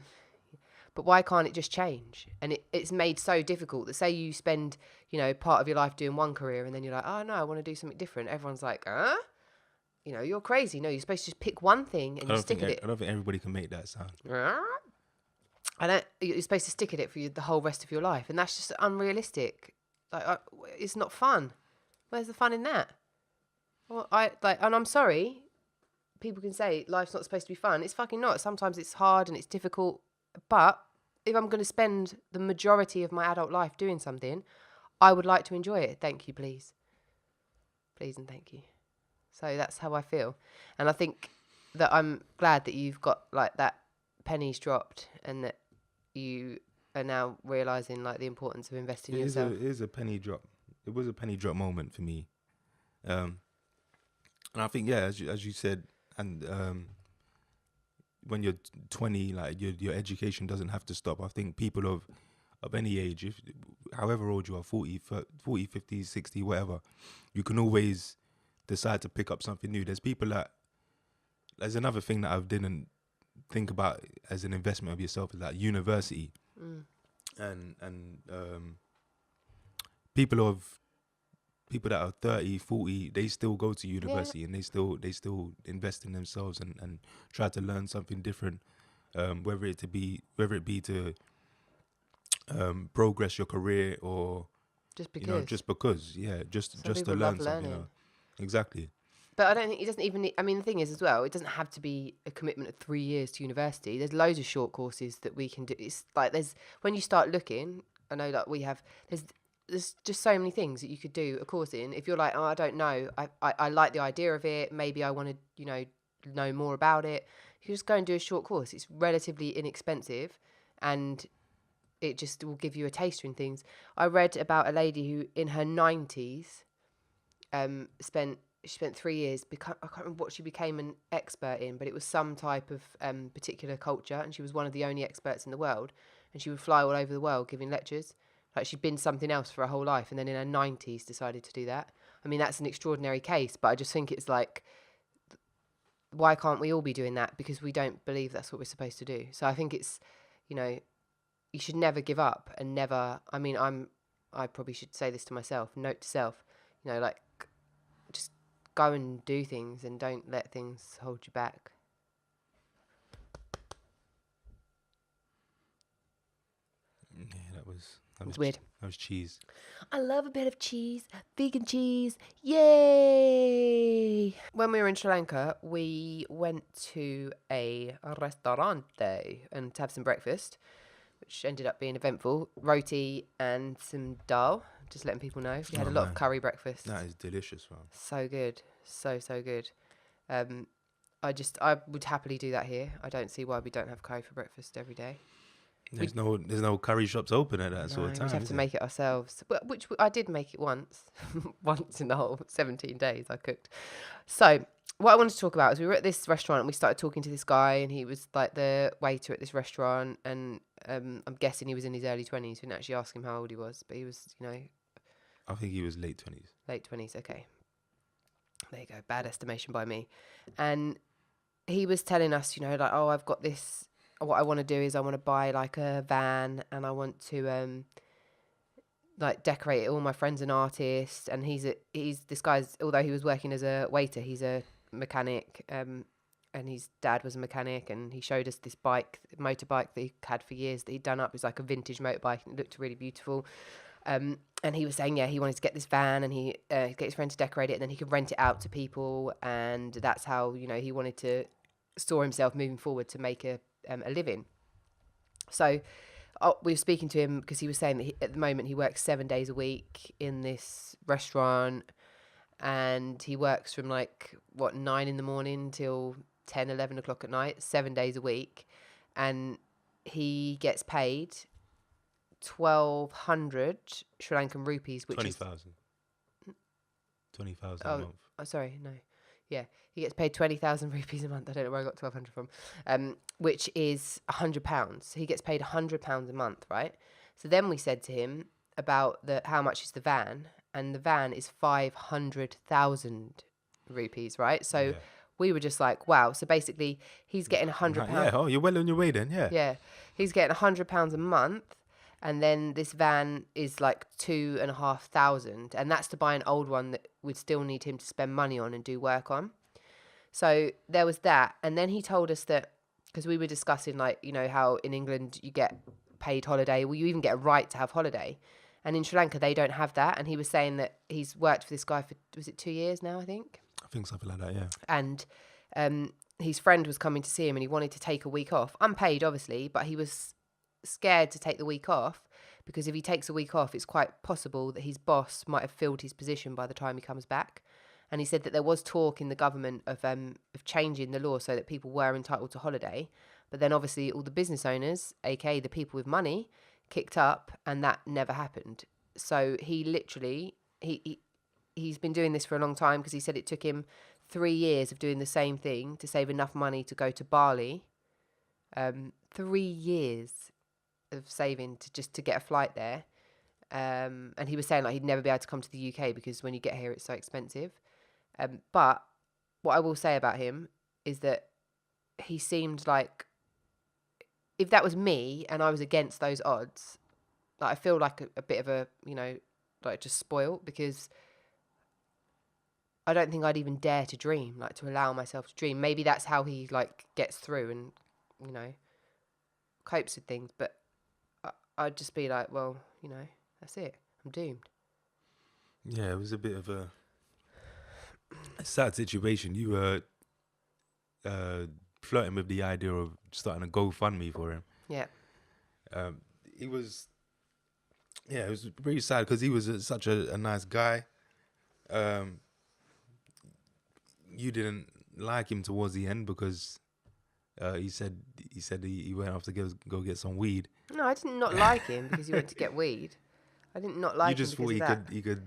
[SPEAKER 1] But why can't it just change? And it's made so difficult that, say you spend part of your life doing one career, and then you're like, oh no, I want to do something different. Everyone's like, you're crazy. No, you're supposed to just pick one thing and stick at it.
[SPEAKER 2] I don't think everybody can make that sound.
[SPEAKER 1] You're supposed to stick at it for the whole rest of your life, and that's just unrealistic. Like, it's not fun. Where's the fun in that? Well, and I'm sorry, people can say life's not supposed to be fun. It's fucking not. Sometimes it's hard and it's difficult. But if I'm going to spend the majority of my adult life doing something, I would like to enjoy it. Thank you, please. Please and thank you. So that's how I feel. And I think that I'm glad that you've got like that pennies dropped, and that you are now realizing like the importance of investing in
[SPEAKER 2] It
[SPEAKER 1] yourself?
[SPEAKER 2] is a penny drop. It was a penny drop moment for me. And I think, yeah, as you said, and when you're 20, like your education doesn't have to stop. I think people of any age, if however old you are, 40, 50, 60, whatever, you can always decide to pick up something new. There's another thing that I didn't think about as an investment of yourself is like university. And people that are 30, 40, they still go to university and they still invest in themselves and try to learn something different, whether it be to progress your career or
[SPEAKER 1] Just because.
[SPEAKER 2] just
[SPEAKER 1] Some
[SPEAKER 2] to
[SPEAKER 1] people
[SPEAKER 2] learn
[SPEAKER 1] love
[SPEAKER 2] something,
[SPEAKER 1] learning.
[SPEAKER 2] Exactly.
[SPEAKER 1] But I don't think it doesn't even I mean, the thing is as well, it doesn't have to be a commitment of 3 years to university. There's loads of short courses that we can do. It's like when you start looking, I know that we have, there's just so many things that you could do a course in. If you're like, oh, I don't know, I like the idea of it, maybe I want to, know more about it, you just go and do a short course. It's relatively inexpensive and it just will give you a taster in things. I read about a lady who in her 90s spent 3 years. I can't remember what she became an expert in, but it was some type of particular culture, and she was one of the only experts in the world. And she would fly all over the world giving lectures. Like she'd been something else for her whole life, and then in her 90s decided to do that. I mean, that's an extraordinary case, but I just think it's like, why can't we all be doing that? Because we don't believe that's what we're supposed to do. So I think it's, you should never give up and never. I mean, I probably should say this to myself. Note to self, like, just go and do things and don't let things hold you back.
[SPEAKER 2] Yeah, that was
[SPEAKER 1] weird.
[SPEAKER 2] That was cheese.
[SPEAKER 1] I love a bit of cheese, vegan cheese, yay! When we were in Sri Lanka, we went to a restaurante and to have some breakfast, which ended up being eventful. Roti and some dal, just letting people know. We had a lot of curry breakfast.
[SPEAKER 2] That is delicious, man.
[SPEAKER 1] So good. So good. I would happily do that here. I don't see why we don't have curry for breakfast every day.
[SPEAKER 2] There's no curry shops open at that sort of time.
[SPEAKER 1] We'd have to make it ourselves, which I did make it once. Once in the whole 17 days I cooked. So what I wanted to talk about is we were at this restaurant and we started talking to this guy, and he was like the waiter at this restaurant, and I'm guessing he was in his early 20s. We didn't actually ask him how old he was, but he was,
[SPEAKER 2] I think he was late 20s.
[SPEAKER 1] Late 20s, okay. There you go, bad estimation by me. And he was telling us, like, oh, I've got this, what I want to do is I want to buy like a van, and I want to like decorate it. All my friends and artists, and he's this guy's, although he was working as a waiter, he's a mechanic, and his dad was a mechanic, and he showed us this motorbike that he had for years that he'd done up. It was like a vintage motorbike, and it looked really beautiful. And he was saying, he wanted to get this van, and he get his friend to decorate it, and then he could rent it out to people, and that's how he wanted to store himself moving forward to make a living. So we were speaking to him because he was saying that at the moment he works 7 days a week in this restaurant, and he works from 9 in the morning till 10, 11 o'clock at night, 7 days a week, and he gets paid 1,200 Sri Lankan rupees, which
[SPEAKER 2] 20,000. 20,000 a month.
[SPEAKER 1] Oh, sorry, no. Yeah, he gets paid 20,000 rupees a month. I don't know where I got 1,200 from, which is £100. He gets paid £100 a month, right? So then we said to him about how much is the van, and the van is 500,000 rupees, right? So we were just like, wow. So basically, he's getting £100.
[SPEAKER 2] Yeah, oh, you're well on your way then, yeah.
[SPEAKER 1] Yeah, he's getting £100 a month. And then this van is like 2,500, and that's to buy an old one that we'd still need him to spend money on and do work on. So there was that. And then he told us that, because we were discussing how in England you get paid holiday, well, you even get a right to have holiday. And in Sri Lanka, they don't have that. And he was saying that he's worked for this guy for, was it 2 years now, I think?
[SPEAKER 2] I think something like that, yeah.
[SPEAKER 1] And his friend was coming to see him, and he wanted to take a week off. Unpaid, obviously, but he was scared to take the week off, because if he takes a week off, it's quite possible that his boss might have filled his position by the time he comes back. And he said that there was talk in the government of changing the law so that people were entitled to holiday, But then obviously all the business owners, aka the people with money, kicked up, and that never happened. So he literally he's been doing this for a long time, because he said it took him 3 years of doing the same thing to save enough money to go to Bali. 3 years of saving to get a flight there. And he was saying like he'd never be able to come to the UK because when you get here it's so expensive. But what I will say about him is that he seemed like, if that was me and I was against those odds, like I feel like a bit of a, like just spoilt, because I don't think I'd even dare to dream, like to allow myself to dream. Maybe that's how he like gets through and, copes with things. But I'd just be like, well, that's it. I'm doomed.
[SPEAKER 2] Yeah, it was a bit of a sad situation. You were flirting with the idea of starting a GoFundMe for him.
[SPEAKER 1] Yeah.
[SPEAKER 2] It was pretty sad because he was such a nice guy. You didn't like him towards the end because he said he went off to go get some weed.
[SPEAKER 1] No, I did not like him because he went to get weed. I did not like him.
[SPEAKER 2] You just
[SPEAKER 1] thought
[SPEAKER 2] he could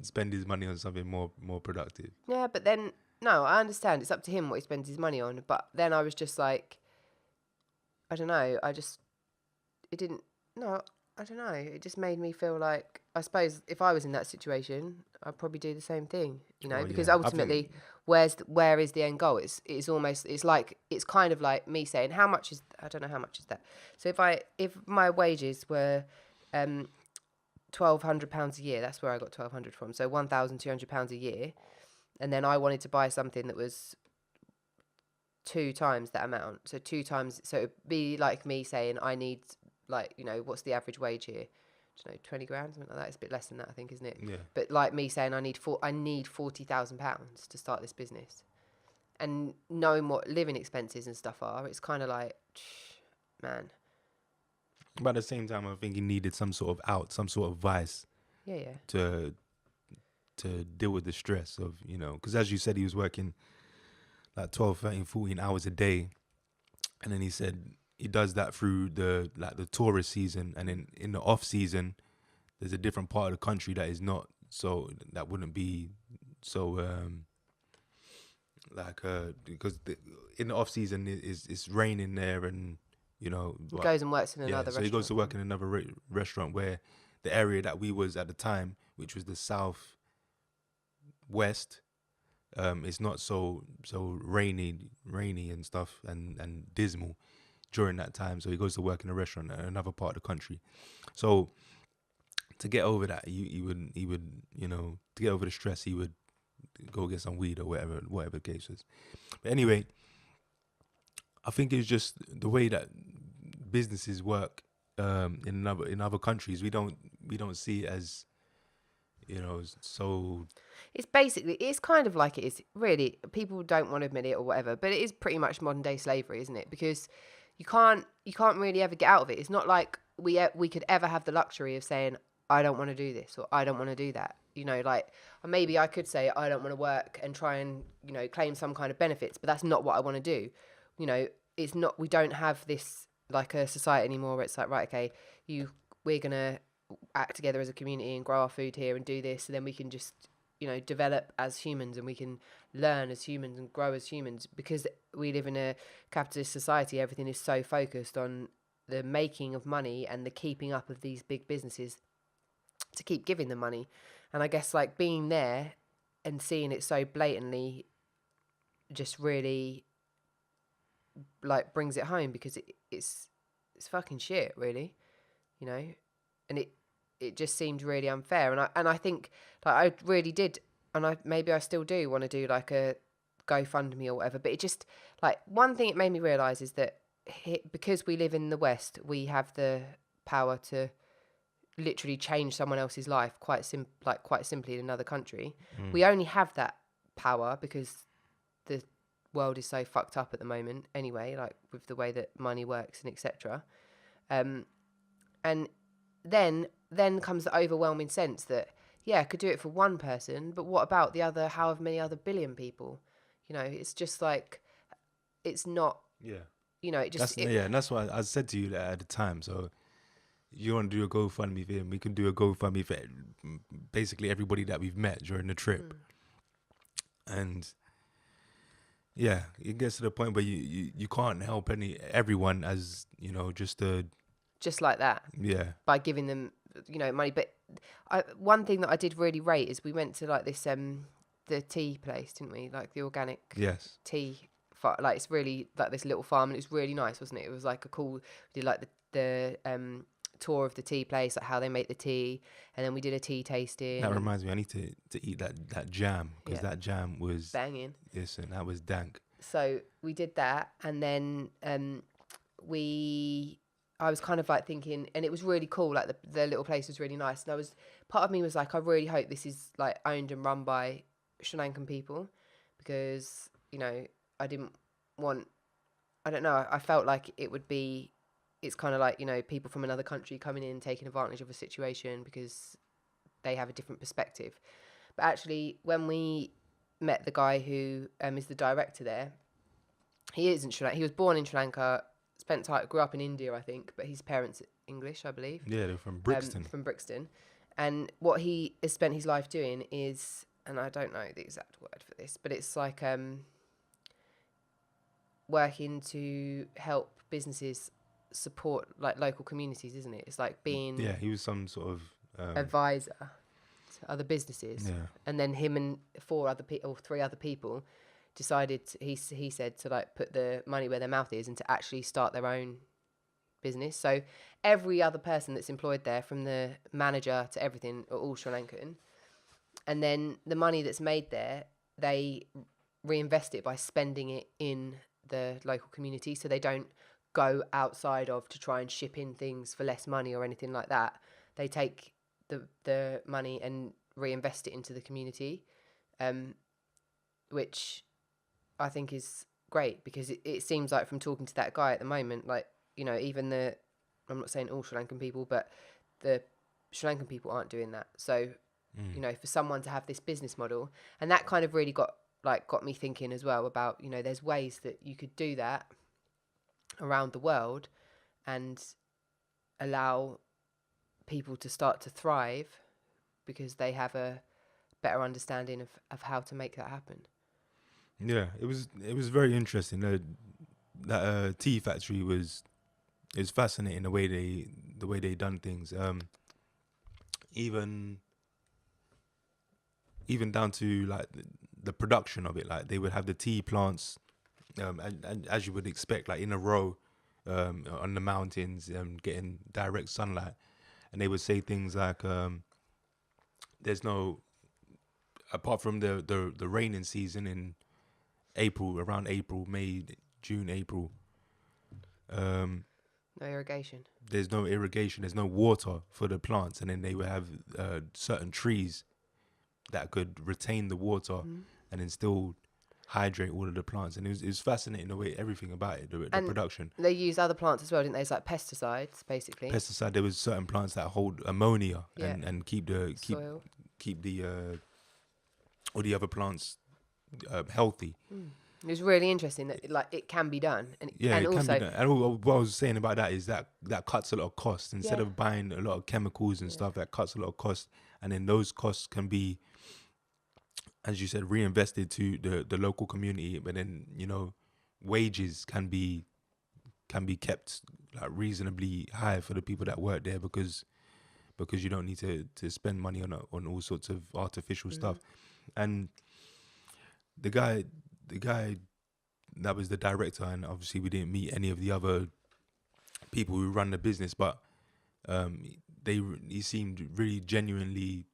[SPEAKER 2] spend his money on something more productive.
[SPEAKER 1] Yeah, but then no, I understand. It's up to him what he spends his money on. But then I was just like, I don't know. It didn't. No, I don't know. It just made me feel like, I suppose if I was in that situation, I'd probably do the same thing. Because ultimately, where is the end goal? It's kind of like me saying, I don't know how much is that. So if my wages were £1,200 a year, that's where I got 1,200 from. So £1,200 a year, and then I wanted to buy something that was 2 times that amount. So 2 times. So it'd be like me saying I need, like, what's the average wage here? I don't know, 20 grand, something like that. It's a bit less than that, I think, isn't it?
[SPEAKER 2] Yeah.
[SPEAKER 1] But like me saying I need £40,000 to start this business, and knowing what living expenses and stuff are, it's kind of like, man.
[SPEAKER 2] But at the same time, I think he needed some sort of some sort of vice.
[SPEAKER 1] Yeah.
[SPEAKER 2] To deal with the stress of, because as you said, he was working like 12, 13, 14 hours a day. And then he said he does that through the tourist season. And then in the off season, there's a different part of the country that is not so, that wouldn't be so, because in the off season it's raining there, and, he
[SPEAKER 1] goes and works in another restaurant.
[SPEAKER 2] So he goes to work in another restaurant where the area that we was at the time, which was the southwest, it's not so rainy and stuff and dismal during that time. So he goes to work in a restaurant in another part of the country. So to get over that, he would to get over the stress, he would go get some weed or whatever the case is. But anyway, I think it's just the way that businesses work in other countries. We don't see it as, so.
[SPEAKER 1] It's kind of like it is, really. People don't want to admit it or whatever, but it is pretty much modern day slavery, isn't it? Because you can't really ever get out of it. It's not like we could ever have the luxury of saying, I don't want to do this or I don't want to do that. Like maybe I could say I don't want to work and try and claim some kind of benefits, but that's not what I want to do. It's not. We don't have this like a society anymore where it's like, right, okay, we're gonna act together as a community and grow our food here and do this, and then we can just develop as humans, and we can learn as humans and grow as humans. Because we live in a capitalist society, everything is so focused on the making of money and the keeping up of these big businesses to keep giving them money. And I guess like being there and seeing it so blatantly just really like brings it home, because it's fucking shit, really, and it just seemed really unfair. And I think like I really did, and I still do want to do like a GoFundMe or whatever. But it just, like, one thing it made me realise is that because we live in the West, we have the power to literally change someone else's life quite simply in another country. We only have that power because the world is so fucked up at the moment anyway, like with the way that money works and etc. And then comes the overwhelming sense that, yeah, I could do it for one person, but what about the other however many other billion people? It's just like, it's not, you know, it just
[SPEAKER 2] And that's what I said to you at the time. So you want to do a GoFundMe for him, we can do a GoFundMe for basically everybody that we've met during the trip. And yeah, it gets to the point where you can't help everyone as, you know, just
[SPEAKER 1] like that.
[SPEAKER 2] Yeah.
[SPEAKER 1] By giving them, you know, money. But one thing that I did really rate is we went to like this the tea place, didn't we? Like the organic tea. Like it's really like this little farm, and it's really nice, wasn't it? It was like a cool. We did like the tour of the tea place, like how they make the tea, and then we did a tea tasting.
[SPEAKER 2] That reminds me, I need to eat that jam, because that jam was
[SPEAKER 1] banging.
[SPEAKER 2] Yes, and that was dank.
[SPEAKER 1] So we did that, and then I was kind of like thinking, and it was really cool. Like the little place was really nice, and part of me was like, I really hope this is like owned and run by Sri Lankan people, because, you know, I don't know, I felt like it's kind of like, you know, people from another country coming in, taking advantage of a situation because they have a different perspective. But actually, when we met the guy who is the director there, he isn't Sri Lankan. He was born in Sri Lanka, grew up in India, I think, but his parents are English, I believe.
[SPEAKER 2] Yeah, they're from Brixton.
[SPEAKER 1] And what he has spent his life doing is, and I don't know the exact word for this, but it's like working to help businesses support like local communities, isn't it? It's like being
[SPEAKER 2] he was some sort of
[SPEAKER 1] advisor to other businesses. And then him and three other people decided he said to like put the money where their mouth is and to actually start their own business. So every other person that's employed there, from the manager to everything, are all Sri Lankan. And then the money that's made there, they reinvest it by spending it in the local community. So they don't go outside to try and ship in things for less money or anything like that. They take the money and reinvest it into the community, which I think is great, because it seems like, from talking to that guy at the moment, like, you know, even I'm not saying all Sri Lankan people, but the Sri Lankan people aren't doing that. So, you know, for someone to have this business model, and that kind of really got me thinking as well about, you know, there's ways that you could do that around the world and allow people to start to thrive because they have a better understanding of how to make that happen.
[SPEAKER 2] Yeah, it was very interesting. That tea factory was fascinating, the way they done things. Even down to like the production of it. Like they would have the tea plants, and as you would expect, like in a row, on the mountains, getting direct sunlight. And they would say things like, "There's no, apart from the raining season in April, around April, May, June, April.
[SPEAKER 1] No irrigation.
[SPEAKER 2] There's no irrigation. There's no water for the plants, and then they would have certain trees that could retain the water and then still hydrate all of the plants. And it was fascinating the way everything about it, the production.
[SPEAKER 1] They use other plants as well, didn't they? It's like pesticides, basically.
[SPEAKER 2] There was certain plants that hold ammonia and keep the
[SPEAKER 1] soil.
[SPEAKER 2] keep the all the other plants healthy.
[SPEAKER 1] It was really interesting that it can be done, and
[SPEAKER 2] it can be done. And what I was saying about that is that cuts a lot of costs. Instead of buying a lot of chemicals and stuff, that cuts a lot of costs, and then those costs can be, as you said, reinvested to the local community. But then, you know, wages can be kept like reasonably high for the people that work there, because you don't need to spend money on all sorts of artificial stuff. And the guy that was the director, and obviously we didn't meet any of the other people who run the business, but he seemed really genuinely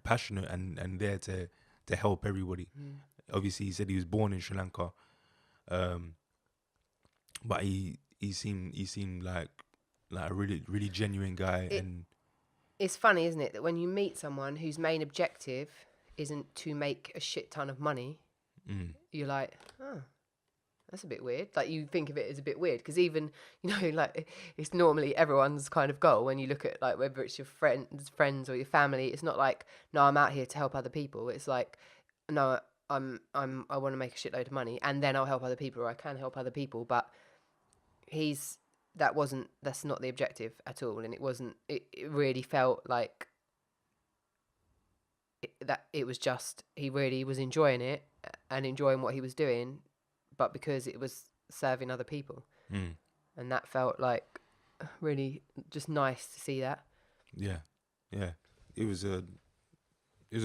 [SPEAKER 2] passionate and there to help everybody. Obviously, he said he was born in Sri Lanka, but he seemed like a really, really genuine guy. And
[SPEAKER 1] it's funny, isn't it, that when you meet someone whose main objective isn't to make a shit ton of money, you're like, oh, that's a bit weird. Like, you think of it as a bit weird, because even, you know, like, it's normally everyone's kind of goal when you look at, like, whether it's your friends or your family. It's not like, no, I'm out here to help other people. It's like, no, I want to make a shitload of money, and then I'll help other people, or I can help other people, but that's not the objective at all, and it really felt like it was just, he really was enjoying it and enjoying what he was doing, but because it was serving other people, and that felt like really just nice to see that.
[SPEAKER 2] Yeah, it was a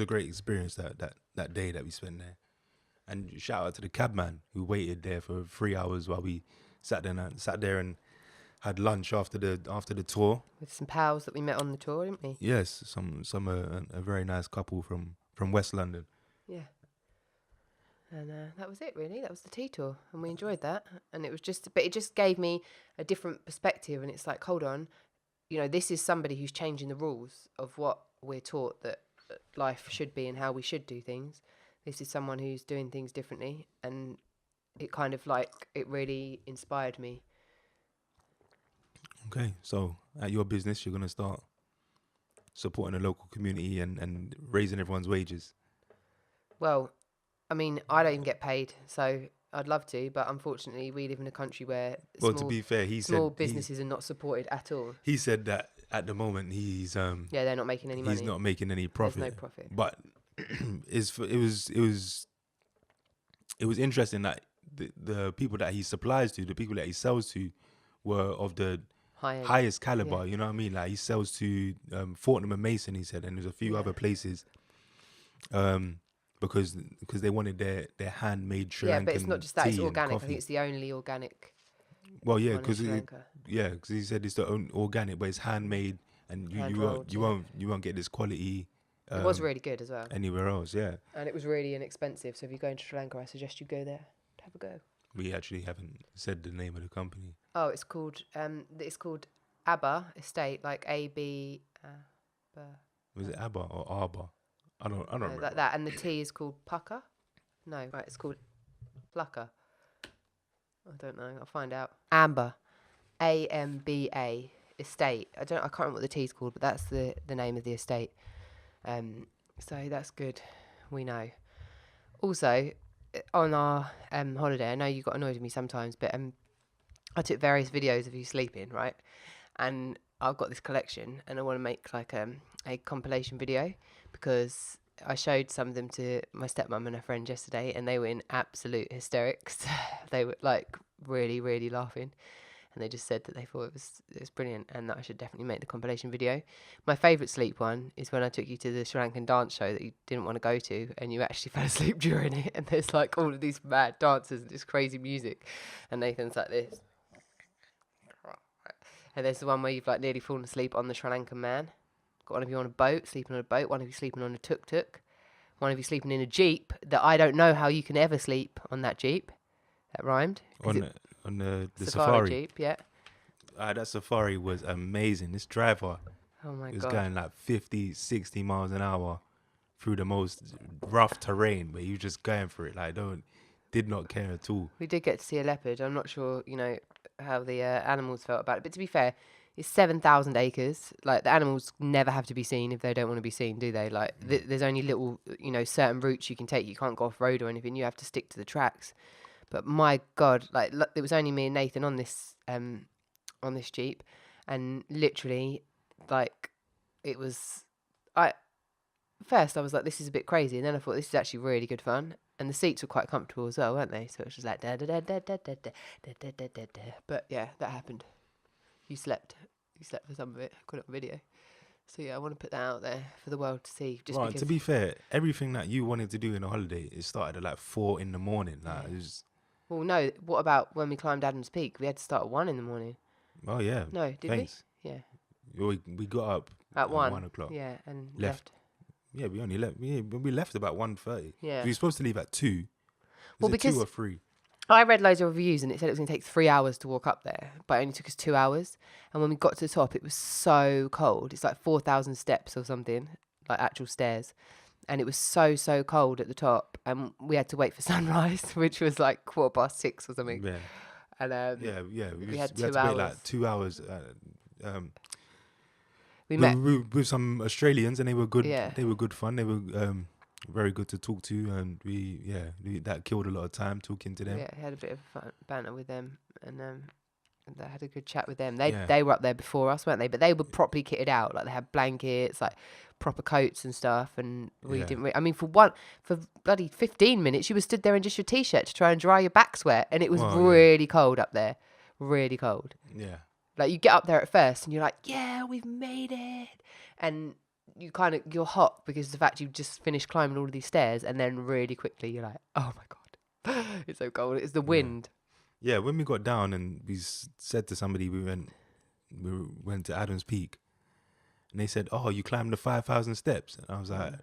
[SPEAKER 2] great experience that day that we spent there. And shout out to the cabman who waited there for 3 hours while we sat there and had lunch after the tour
[SPEAKER 1] with some pals that we met on the tour, didn't we?
[SPEAKER 2] Yes, a very nice couple from West London.
[SPEAKER 1] Yeah. And that was it, really. That was the tea tour, and we enjoyed that. And it just gave me a different perspective. And it's like, hold on, this is somebody who's changing the rules of what we're taught that life should be and how we should do things. This is someone who's doing things differently, and it kind of like, it really inspired me.
[SPEAKER 2] Okay, so at your business, you're going to start supporting the local community and raising everyone's wages.
[SPEAKER 1] Well, I mean, I don't even get paid, so I'd love to, but unfortunately we live in a country where
[SPEAKER 2] to be fair,
[SPEAKER 1] small businesses are not supported at all.
[SPEAKER 2] He said that at the moment he's
[SPEAKER 1] they're not making any money.
[SPEAKER 2] He's not making any profit.
[SPEAKER 1] There's no profit.
[SPEAKER 2] But it was interesting that the people that he supplies to, the people that he sells to, were of the highest caliber. You know what I mean? Like, he sells to Fortnum and Mason, he said, and there's a few other places. Because they wanted their handmade Sri Lankan.
[SPEAKER 1] Yeah, but it's not just that; it's organic.
[SPEAKER 2] I
[SPEAKER 1] think it's the only organic.
[SPEAKER 2] Well, yeah, because he said it's the only organic, but it's handmade, and you won't get this quality.
[SPEAKER 1] It was really good as well.
[SPEAKER 2] Anywhere else, yeah.
[SPEAKER 1] And it was really inexpensive. So if you're going to Sri Lanka, I suggest you go there to have a go.
[SPEAKER 2] We actually haven't said the name of the company.
[SPEAKER 1] Oh, it's called ABBA Estate, like AB.
[SPEAKER 2] Was it ABBA or ABBA? I don't remember.
[SPEAKER 1] Like that, and the tea is called Pucker. No, right, it's called Plucker. I don't know. I'll find out. Amber, AMBA Estate. I can't remember what the tea's called, but that's the name of the estate. So that's good. We know. Also, on our holiday, I know you got annoyed with me sometimes, but I took various videos of you sleeping, right? And I've got this collection, and I want to make like a compilation video, because I showed some of them to my stepmom and her friend yesterday, and they were in absolute hysterics. They were like really, really laughing, and they just said that they thought it was brilliant, and that I should definitely make the compilation video. My favourite sleep one is when I took you to the Sri Lankan dance show that you didn't want to go to, and you actually fell asleep during it, and there's like all of these mad dancers and this crazy music, and Nathan's like this. And there's the one where you've like nearly fallen asleep on the Sri Lankan man. Got one of you on a boat, sleeping on a boat. One of you sleeping on a tuk-tuk. One of you sleeping in a Jeep that I don't know how you can ever sleep on that Jeep. That rhymed.
[SPEAKER 2] On the safari
[SPEAKER 1] Jeep, yeah.
[SPEAKER 2] That safari was amazing. This driver was going like 50, 60 miles an hour through the most rough terrain, but he was just going for it. Like, did not care at all.
[SPEAKER 1] We did get to see a leopard. I'm not sure, how the animals felt about it. But to be fair, it's 7,000 acres. Like, the animals never have to be seen if they don't want to be seen, do they? Like, there's only little, certain routes you can take. You can't go off road or anything. You have to stick to the tracks. But my God, like, it was only me and Nathan on this Jeep, and literally, like, it was. First I was like, this is a bit crazy, and then I thought this is actually really good fun. And the seats were quite comfortable as well, weren't they? So it was just like da da da da da da da da da da da. But yeah, that happened. You slept for some of it. I got it on video. So yeah, I want to put that out there for the world to see. Just
[SPEAKER 2] right. To be fair, everything that you wanted to do in a holiday, it started at like 4 a.m. Like, it was.
[SPEAKER 1] Well, no. What about when we climbed Adam's Peak? We had to start at 1 a.m.
[SPEAKER 2] Oh yeah.
[SPEAKER 1] No, did we? Yeah.
[SPEAKER 2] We got up
[SPEAKER 1] at 1
[SPEAKER 2] o'clock.
[SPEAKER 1] Yeah, and left.
[SPEAKER 2] Yeah, we only left. We left about 1:30.
[SPEAKER 1] Yeah.
[SPEAKER 2] We were supposed to leave at 2.
[SPEAKER 1] Well, because
[SPEAKER 2] 2 or 3.
[SPEAKER 1] I read loads of reviews and it said it was going to take 3 hours to walk up there, but it only took us 2 hours. And when we got to the top, it was so cold. It's like 4,000 steps or something, like actual stairs. And it was so, so cold at the top. And we had to wait for sunrise, which was like 6:15 or something.
[SPEAKER 2] Yeah.
[SPEAKER 1] And
[SPEAKER 2] we
[SPEAKER 1] had 2
[SPEAKER 2] had to
[SPEAKER 1] hours.
[SPEAKER 2] wait like 2 hours.
[SPEAKER 1] We met
[SPEAKER 2] with some Australians, and they were good.
[SPEAKER 1] Yeah.
[SPEAKER 2] They were good fun. They were very good to talk to, and that killed a lot of time talking to them.
[SPEAKER 1] Yeah, had a bit of fun, banter with them, and I had a good chat with them.
[SPEAKER 2] Yeah.
[SPEAKER 1] They were up there before us, weren't they? But they were properly kitted out. Like they had blankets, like proper coats and stuff. And we
[SPEAKER 2] Yeah.
[SPEAKER 1] didn't. I mean, for bloody 15 minutes, you were stood there in just your t-shirt to try and dry your back sweat, and it was
[SPEAKER 2] Well, yeah.
[SPEAKER 1] really cold up there, really cold.
[SPEAKER 2] Yeah.
[SPEAKER 1] Like you get up there at first, and you're like, "Yeah, we've made it," and you're hot because of the fact you've just finished climbing all of these stairs, and then really quickly you're like, "Oh my god, it's so cold." It's the wind.
[SPEAKER 2] Yeah, when we got down and we said to somebody we went to Adam's Peak, and they said, "Oh, you climbed the 5,000 steps," and I was like,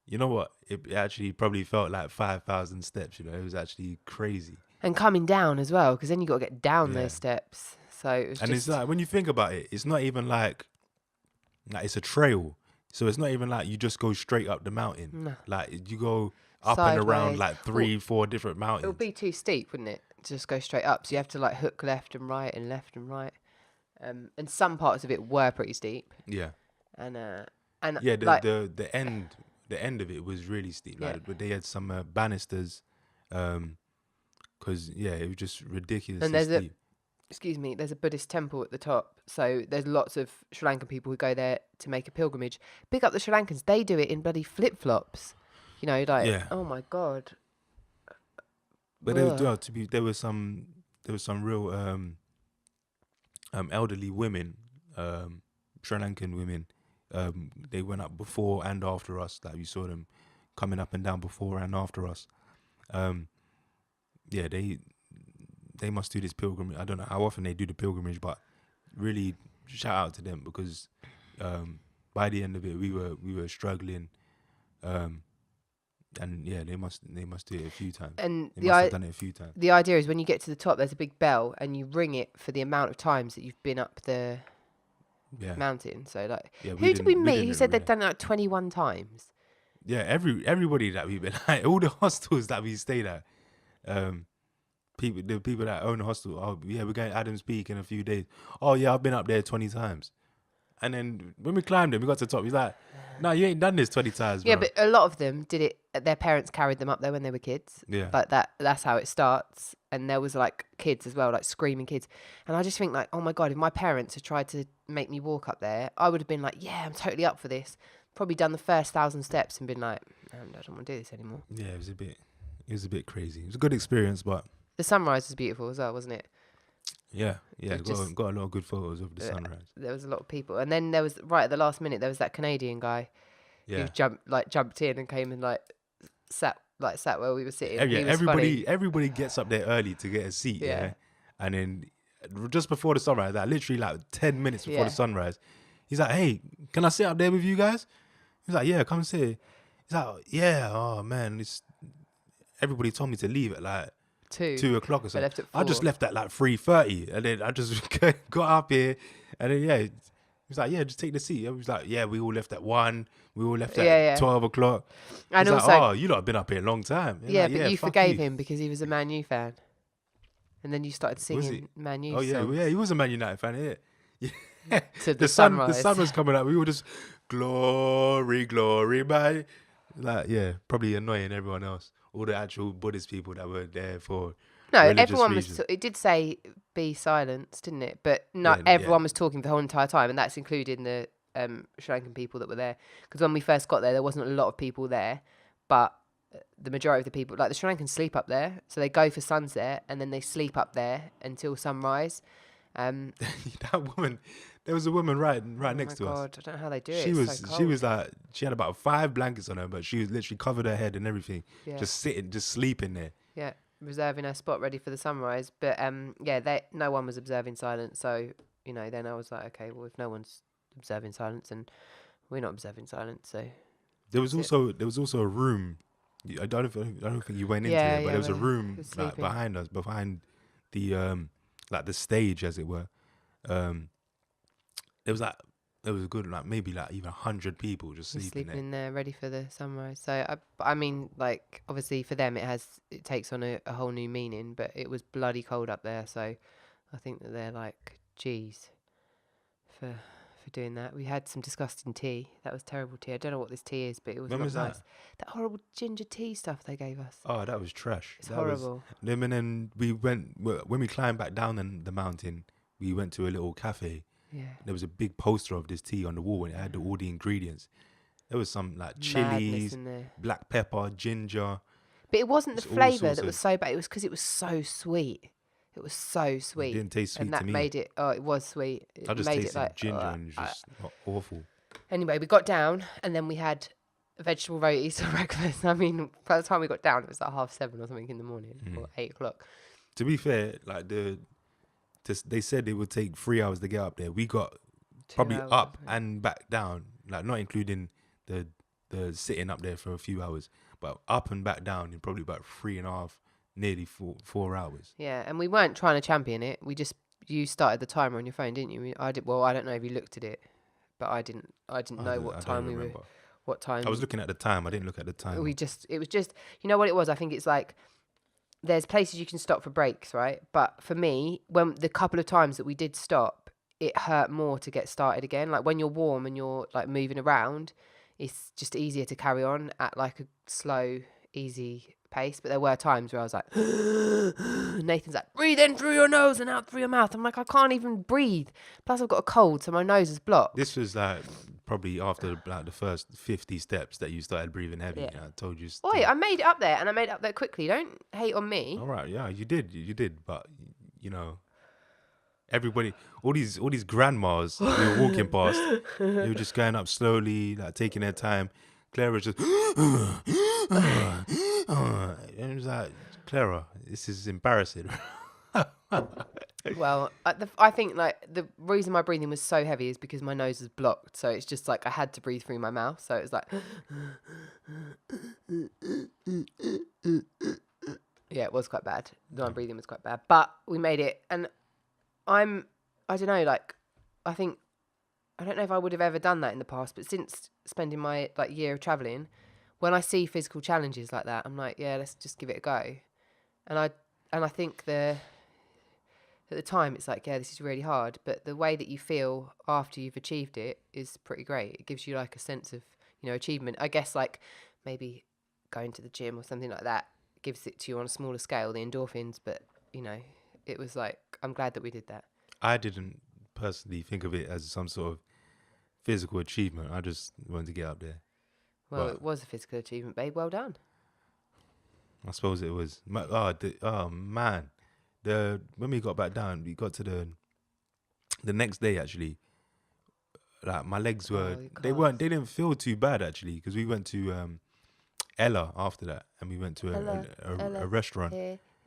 [SPEAKER 2] "You know what? It actually probably felt like 5,000 steps. You know, it was actually crazy."
[SPEAKER 1] And coming down as well, because then you got to get down
[SPEAKER 2] Yeah.
[SPEAKER 1] those steps. So it was
[SPEAKER 2] And
[SPEAKER 1] just,
[SPEAKER 2] it's like when you think about it, it's not even like it's a trail. So it's not even like you just go straight up the mountain.
[SPEAKER 1] No.
[SPEAKER 2] Like you go up and around
[SPEAKER 1] Sideways.
[SPEAKER 2] like 3-4 different
[SPEAKER 1] it
[SPEAKER 2] mountains.
[SPEAKER 1] would be too steep, wouldn't it? To just go straight up. So you have to like hook left and right and left and right. And some parts of it were pretty steep.
[SPEAKER 2] Yeah.
[SPEAKER 1] And
[SPEAKER 2] Yeah,
[SPEAKER 1] like,
[SPEAKER 2] the end of it was really steep. Like, but they had some banisters, because it was just ridiculously
[SPEAKER 1] And there's
[SPEAKER 2] steep.
[SPEAKER 1] there's a Buddhist temple at the top. So there's lots of Sri Lankan people who go there to make a pilgrimage. Pick up the Sri Lankans. They do it in bloody flip-flops. You know, like,
[SPEAKER 2] Yeah.
[SPEAKER 1] oh my God.
[SPEAKER 2] But there was some real elderly women, Sri Lankan women. They went up before and after us. Like we saw them coming up and down before and after us. They must do this pilgrimage. I don't know how often they do the pilgrimage, but really shout out to them because by the end of it we were struggling. And they must do it a few times.
[SPEAKER 1] And
[SPEAKER 2] they must have done it a few times.
[SPEAKER 1] The idea is when you get to the top, there's a big bell, and you ring it for the amount of times that you've been up the mountain. So like, who did we meet? Who said they'd done it like 21 times?
[SPEAKER 2] Yeah, everybody that we've been like, all the hostels that we stayed at, the people that own the hostel. Oh yeah, we're going to Adam's Peak in a few days. Oh yeah, I've been up there 20 times. And then when we climbed it, we got to the top. He's like, "No, you ain't done this 20 times, bro."
[SPEAKER 1] Yeah, but a lot of them did it. Their parents carried them up there when they were kids.
[SPEAKER 2] Yeah,
[SPEAKER 1] like that. That's how it starts. And there was like kids as well, like screaming kids. And I just think like, oh my God, if my parents had tried to make me walk up there, I would have been like, yeah, I'm totally up for this. Probably done the first 1,000 steps and been like, I don't want to do this anymore.
[SPEAKER 2] Yeah, it was a bit crazy. It was a good experience, but
[SPEAKER 1] the sunrise was beautiful as well, wasn't it?
[SPEAKER 2] Yeah, got a lot of good photos of the sunrise.
[SPEAKER 1] There was a lot of people, and then there was right at the last minute there was that Canadian guy who jumped in and came and sat where we were sitting.
[SPEAKER 2] Everybody gets up there early to get a seat. Yeah, and then just before the sunrise, literally 10 minutes before the sunrise, he's like, "Hey, can I sit up there with you guys?" He's like, "Yeah, come sit." He's like, "Yeah, oh man, everybody told me to leave at 2 o'clock or something. I just left at 3:30, and then I just got up here, and then he was like, "Yeah, just take the seat." I was like, "Yeah, we all left at 1. We all left at 12 o'clock." And also, like, "Oh, you lot have been up here a long time."
[SPEAKER 1] Yeah, but you forgave him because he was a Man U fan, and then you started singing Man U songs.
[SPEAKER 2] He was a Man United fan. Yeah.
[SPEAKER 1] To the sunrise.
[SPEAKER 2] The sun was coming up. We were just glory, glory, man. Probably annoying everyone else. All the actual Buddhist people that were there for
[SPEAKER 1] everyone
[SPEAKER 2] reasons.
[SPEAKER 1] was. It did say be silenced, didn't it? But everyone was talking the whole entire time, and that's including the Sri Lankan people that were there. Because when we first got there wasn't a lot of people there, but the majority of the people, like the Sri Lankans, sleep up there. So they go for sunset, and then they sleep up there until sunrise.
[SPEAKER 2] That woman, there was a woman right next to us.
[SPEAKER 1] I don't know how they do it.
[SPEAKER 2] She was like, she had about 5 blankets on her, but she was literally covered her head and everything, just sitting, just sleeping there.
[SPEAKER 1] Yeah, reserving her spot ready for the sunrise. But no one was observing silence. So then I was like, okay, well, if no one's observing silence, and we're not observing silence, so
[SPEAKER 2] there was also a room. I don't think you went into it, but there was a room behind us, behind the the stage, as it were. There was a good maybe even 100 people just sleeping
[SPEAKER 1] in there, ready for the sunrise. So I mean, obviously for them it takes on a whole new meaning, but it was bloody cold up there. So I think that they're like, geez, for for doing that. We had some disgusting tea. That was terrible tea. I don't know what this tea is, but it was
[SPEAKER 2] When
[SPEAKER 1] not
[SPEAKER 2] was
[SPEAKER 1] nice.
[SPEAKER 2] that?
[SPEAKER 1] That horrible ginger tea stuff they gave us.
[SPEAKER 2] Oh, that was trash.
[SPEAKER 1] It's
[SPEAKER 2] That
[SPEAKER 1] horrible.
[SPEAKER 2] Was, and then we went when we climbed back down the mountain. We went to a little cafe.
[SPEAKER 1] Yeah.
[SPEAKER 2] There was a big poster of this tea on the wall, and it had all the ingredients. There was some like
[SPEAKER 1] Madness
[SPEAKER 2] chilies,
[SPEAKER 1] in there.
[SPEAKER 2] black pepper, ginger.
[SPEAKER 1] But it wasn't the
[SPEAKER 2] It's all
[SPEAKER 1] flavour
[SPEAKER 2] sorts
[SPEAKER 1] that
[SPEAKER 2] of-
[SPEAKER 1] was so bad. It was because it was so sweet. It was so sweet.
[SPEAKER 2] It didn't taste sweet
[SPEAKER 1] and that
[SPEAKER 2] to me.
[SPEAKER 1] made it. Oh, it was sweet. It
[SPEAKER 2] I just
[SPEAKER 1] made
[SPEAKER 2] tasted
[SPEAKER 1] it like
[SPEAKER 2] ginger, and it was just awful.
[SPEAKER 1] Anyway, we got down and then we had vegetable rotis for breakfast. I mean, by the time we got down, it was like 7:30 or something in the morning, or 8:00.
[SPEAKER 2] To be fair, like they said it would take 3 hours to get up there. We got
[SPEAKER 1] 2
[SPEAKER 2] probably
[SPEAKER 1] hours,
[SPEAKER 2] up
[SPEAKER 1] wasn't it?
[SPEAKER 2] and back down, like not including the sitting up there for a few hours, but up and back down in probably about 3.5, nearly 4 hours.
[SPEAKER 1] Yeah, and we weren't trying to champion it. You started the timer on your phone, didn't you? I did. Well, I don't know if you looked at it, but I didn't know what time we were. What time?
[SPEAKER 2] I was looking at the time. I didn't look at the time.
[SPEAKER 1] It was just, you know what it was? I think it's like, there's places you can stop for breaks, right? But for me, when the couple of times that we did stop, it hurt more to get started again. Like when you're warm and you're like moving around, it's just easier to carry on at like a slow, easy pace. But there were times where I was like, Nathan's like, breathe in through your nose and out through your mouth. I'm like, I can't even breathe. Plus I've got a cold, so my nose is blocked.
[SPEAKER 2] This was like probably after like the first 50 steps that you started breathing heavy.
[SPEAKER 1] Yeah.
[SPEAKER 2] You know, I told you.
[SPEAKER 1] Oi, I made it up there, and I made it up there quickly. Don't hate on me.
[SPEAKER 2] All right, yeah, you did, but you know, everybody, all these grandmas we were walking past, they were just going up slowly, like taking their time. Clara was just, and it was like, Clara, this is embarrassing.
[SPEAKER 1] Well, I think like the reason my breathing was so heavy is because my nose is blocked. So it's just like I had to breathe through my mouth. So it was like, yeah, it was quite bad. My breathing was quite bad, but we made it. And I don't know, like, I don't know if I would have ever done that in the past, but since spending my like year of traveling, when I see physical challenges like that, I'm like, yeah, let's just give it a go. And I think at the time it's like, yeah, this is really hard, but the way that you feel after you've achieved it is pretty great. It gives you like a sense of, you know, achievement. I guess like maybe going to the gym or something like that gives it to you on a smaller scale, the endorphins, but you know, it was like, I'm glad that we did that.
[SPEAKER 2] I didn't personally think of it as some sort of physical achievement. I just wanted to get up there.
[SPEAKER 1] Well, it was a physical achievement, babe. Well done.
[SPEAKER 2] I suppose it was. Oh man, when we got back down, we got to the next day actually. Like my legs were, they didn't feel too bad actually, because we went to Ella after that, and we went to a restaurant.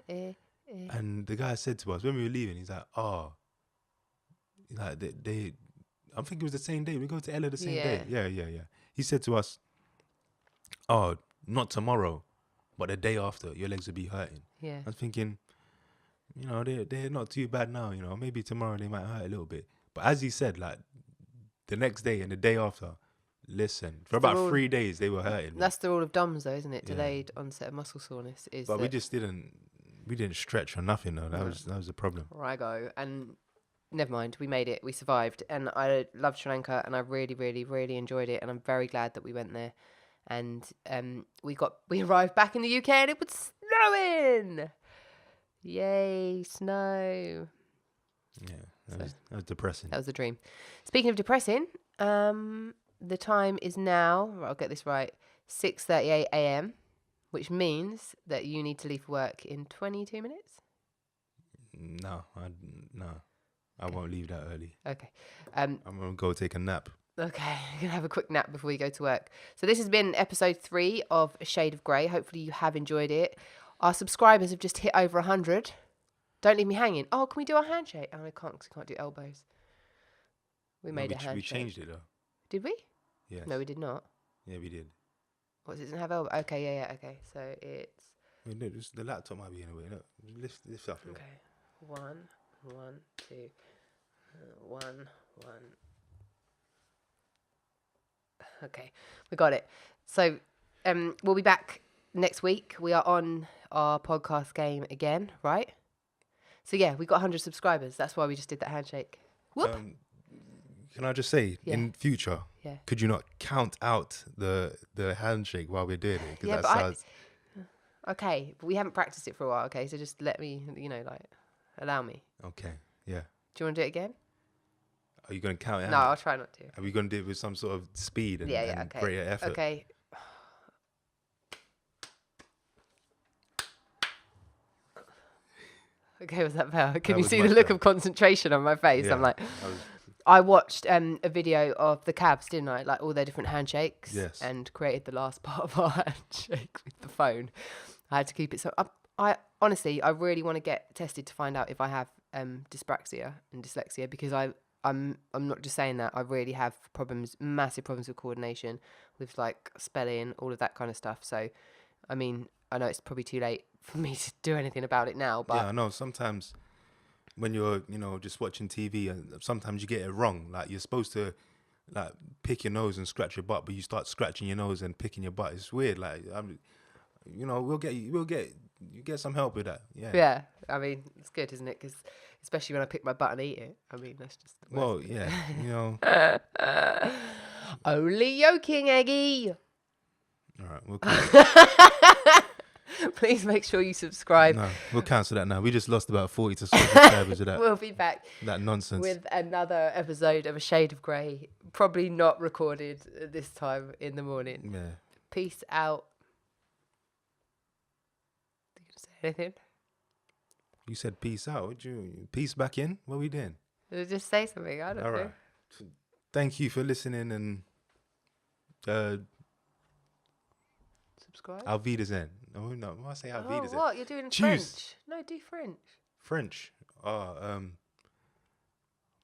[SPEAKER 2] And the guy said to us when we were leaving, he's like, "Oh, like they I think it was the same day. We go to Ella the same day. Yeah. He said to us, "Oh, not tomorrow, but the day after, your legs will be hurting."
[SPEAKER 1] Yeah.
[SPEAKER 2] I was thinking, you know, they're not too bad now. You know, maybe tomorrow they might hurt a little bit. But as he said, like the next day and the day after, listen, for about 3 days they were hurting.
[SPEAKER 1] That's the rule of DOMS, though, isn't it? Delayed onset of muscle soreness is.
[SPEAKER 2] But we didn't stretch or nothing though. That was the problem.
[SPEAKER 1] Righto, and never mind, we made it, we survived, and I loved Sri Lanka, and I really, really, really enjoyed it, and I'm very glad that we went there. And we arrived back in the UK, and it was snowing. Yay, snow!
[SPEAKER 2] Yeah, that was depressing.
[SPEAKER 1] That was the dream. Speaking of depressing, the time is now. I'll get this right. 6:38 a.m., which means that you need to leave for work in 22 minutes.
[SPEAKER 2] No, I won't leave that early.
[SPEAKER 1] Okay.
[SPEAKER 2] I'm gonna go take a nap.
[SPEAKER 1] Okay, you're going to have a quick nap before you go to work. So this has been episode 3 of A Shade of Grey. Hopefully you have enjoyed it. Our subscribers have just hit over 100. Don't leave me hanging. Oh, can we do a handshake? Oh, I can't, because we can't do elbows. We made a handshake.
[SPEAKER 2] We changed it though.
[SPEAKER 1] Did we?
[SPEAKER 2] Yes.
[SPEAKER 1] No, we did not.
[SPEAKER 2] Yeah, we did.
[SPEAKER 1] What, does it have elbow? Okay, yeah, okay. So it's...
[SPEAKER 2] I mean, look, the laptop might be in the way. Look, lift up.
[SPEAKER 1] Okay. 1, 2, 1. Okay, we got it. So we'll be back next week. We are on our podcast game again, right? So yeah, we got 100 subscribers. That's why we just did that handshake. Whoop.
[SPEAKER 2] Can I just say,
[SPEAKER 1] Yeah.
[SPEAKER 2] in future,
[SPEAKER 1] Yeah.
[SPEAKER 2] could you not count out the handshake while we're doing it? Because
[SPEAKER 1] Yeah,
[SPEAKER 2] that
[SPEAKER 1] but
[SPEAKER 2] sounds.
[SPEAKER 1] okay, but we haven't practiced it for a while. Okay, so just let me, like, allow me.
[SPEAKER 2] Okay, yeah.
[SPEAKER 1] Do you want to do it again?
[SPEAKER 2] Are you going to count it
[SPEAKER 1] No,
[SPEAKER 2] out?
[SPEAKER 1] I'll try not to.
[SPEAKER 2] Are we going to do it with some sort of speed and,
[SPEAKER 1] Yeah,
[SPEAKER 2] and
[SPEAKER 1] okay.
[SPEAKER 2] greater effort?
[SPEAKER 1] Okay. Okay, was that better? Can
[SPEAKER 2] That
[SPEAKER 1] you
[SPEAKER 2] was
[SPEAKER 1] see the
[SPEAKER 2] much
[SPEAKER 1] look
[SPEAKER 2] better.
[SPEAKER 1] of concentration on my face?
[SPEAKER 2] Yeah,
[SPEAKER 1] I'm like,
[SPEAKER 2] that was-
[SPEAKER 1] I watched a video of the cabs, didn't I? Like all their different handshakes.
[SPEAKER 2] Yes.
[SPEAKER 1] And created the last part of our handshake with the phone. I had to keep it so. I honestly, I really want to get tested to find out if I have dyspraxia and dyslexia, because I'm not just saying that. I really have problems, massive problems with coordination, with like spelling, all of that kind of stuff. So, I mean, I know it's probably too late for me to do anything about it now, but
[SPEAKER 2] yeah, I know. Sometimes when you're, just watching TV, and sometimes you get it wrong. Like you're supposed to, like, pick your nose and scratch your butt, but you start scratching your nose and picking your butt. It's weird. Like, we'll get some help with that. Yeah.
[SPEAKER 1] yeah, I mean, it's good, isn't it? Because especially when I pick my butt and eat it. I mean, that's just the worst.
[SPEAKER 2] Well, yeah,
[SPEAKER 1] Only yoking, Eggy.
[SPEAKER 2] All right,
[SPEAKER 1] Please make sure you subscribe.
[SPEAKER 2] no, we'll cancel that now. We just lost about 40 to 60 subscribers with that.
[SPEAKER 1] We'll be back
[SPEAKER 2] That nonsense.
[SPEAKER 1] with another episode of A Shade of Grey. Probably not recorded this time in the morning.
[SPEAKER 2] Yeah.
[SPEAKER 1] Peace out. Are you going to say anything?
[SPEAKER 2] You said peace out. Would you peace back in? What we doing?
[SPEAKER 1] Just say something. I don't
[SPEAKER 2] All
[SPEAKER 1] know.
[SPEAKER 2] right. Thank you for listening, and
[SPEAKER 1] Subscribe.
[SPEAKER 2] Auf Wiedersehen. No, I say Auf
[SPEAKER 1] Oh,
[SPEAKER 2] Wiedersehen.
[SPEAKER 1] what? You're doing
[SPEAKER 2] Tschüss.
[SPEAKER 1] French. No, do French.
[SPEAKER 2] French.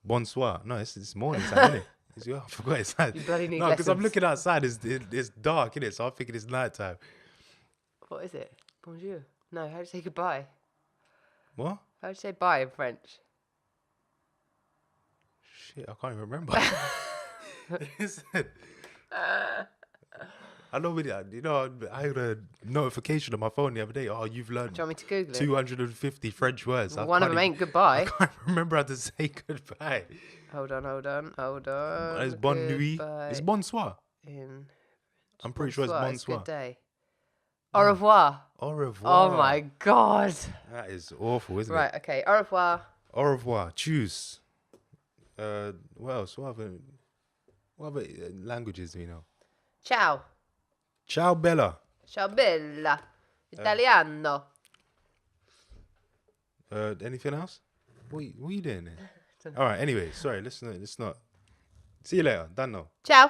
[SPEAKER 2] Bonsoir. No, it's morning time, isn't it? I forgot it's night.
[SPEAKER 1] You bloody need
[SPEAKER 2] No, because I'm
[SPEAKER 1] lessons.
[SPEAKER 2] looking outside. It's dark, innit? So I'm thinking it's night time.
[SPEAKER 1] What is it? Bonjour. No, how do you say goodbye?
[SPEAKER 2] What?
[SPEAKER 1] How do you say bye in French?
[SPEAKER 2] Shit, I can't even remember. I know I had a notification on my phone the other day. Oh, you've learned
[SPEAKER 1] Do you want me to Google it?
[SPEAKER 2] 250 French words.
[SPEAKER 1] One of them ain't goodbye.
[SPEAKER 2] I can't remember how to say goodbye.
[SPEAKER 1] Hold on.
[SPEAKER 2] It's bon nuit.
[SPEAKER 1] Goodbye
[SPEAKER 2] It's bonsoir.
[SPEAKER 1] in
[SPEAKER 2] I'm pretty sure it's bonsoir.
[SPEAKER 1] Good day. Au revoir.
[SPEAKER 2] Au revoir.
[SPEAKER 1] Oh my god.
[SPEAKER 2] That is awful, isn't
[SPEAKER 1] Right, okay. Au revoir.
[SPEAKER 2] it? Au revoir. Tschüss. What else? What other languages do you know?
[SPEAKER 1] Ciao.
[SPEAKER 2] Ciao, Bella.
[SPEAKER 1] Ciao bella. Italiano.
[SPEAKER 2] Anything else? What are you doing there? All right. Anyway, sorry. Let's not. See you later. Done now.
[SPEAKER 1] Ciao.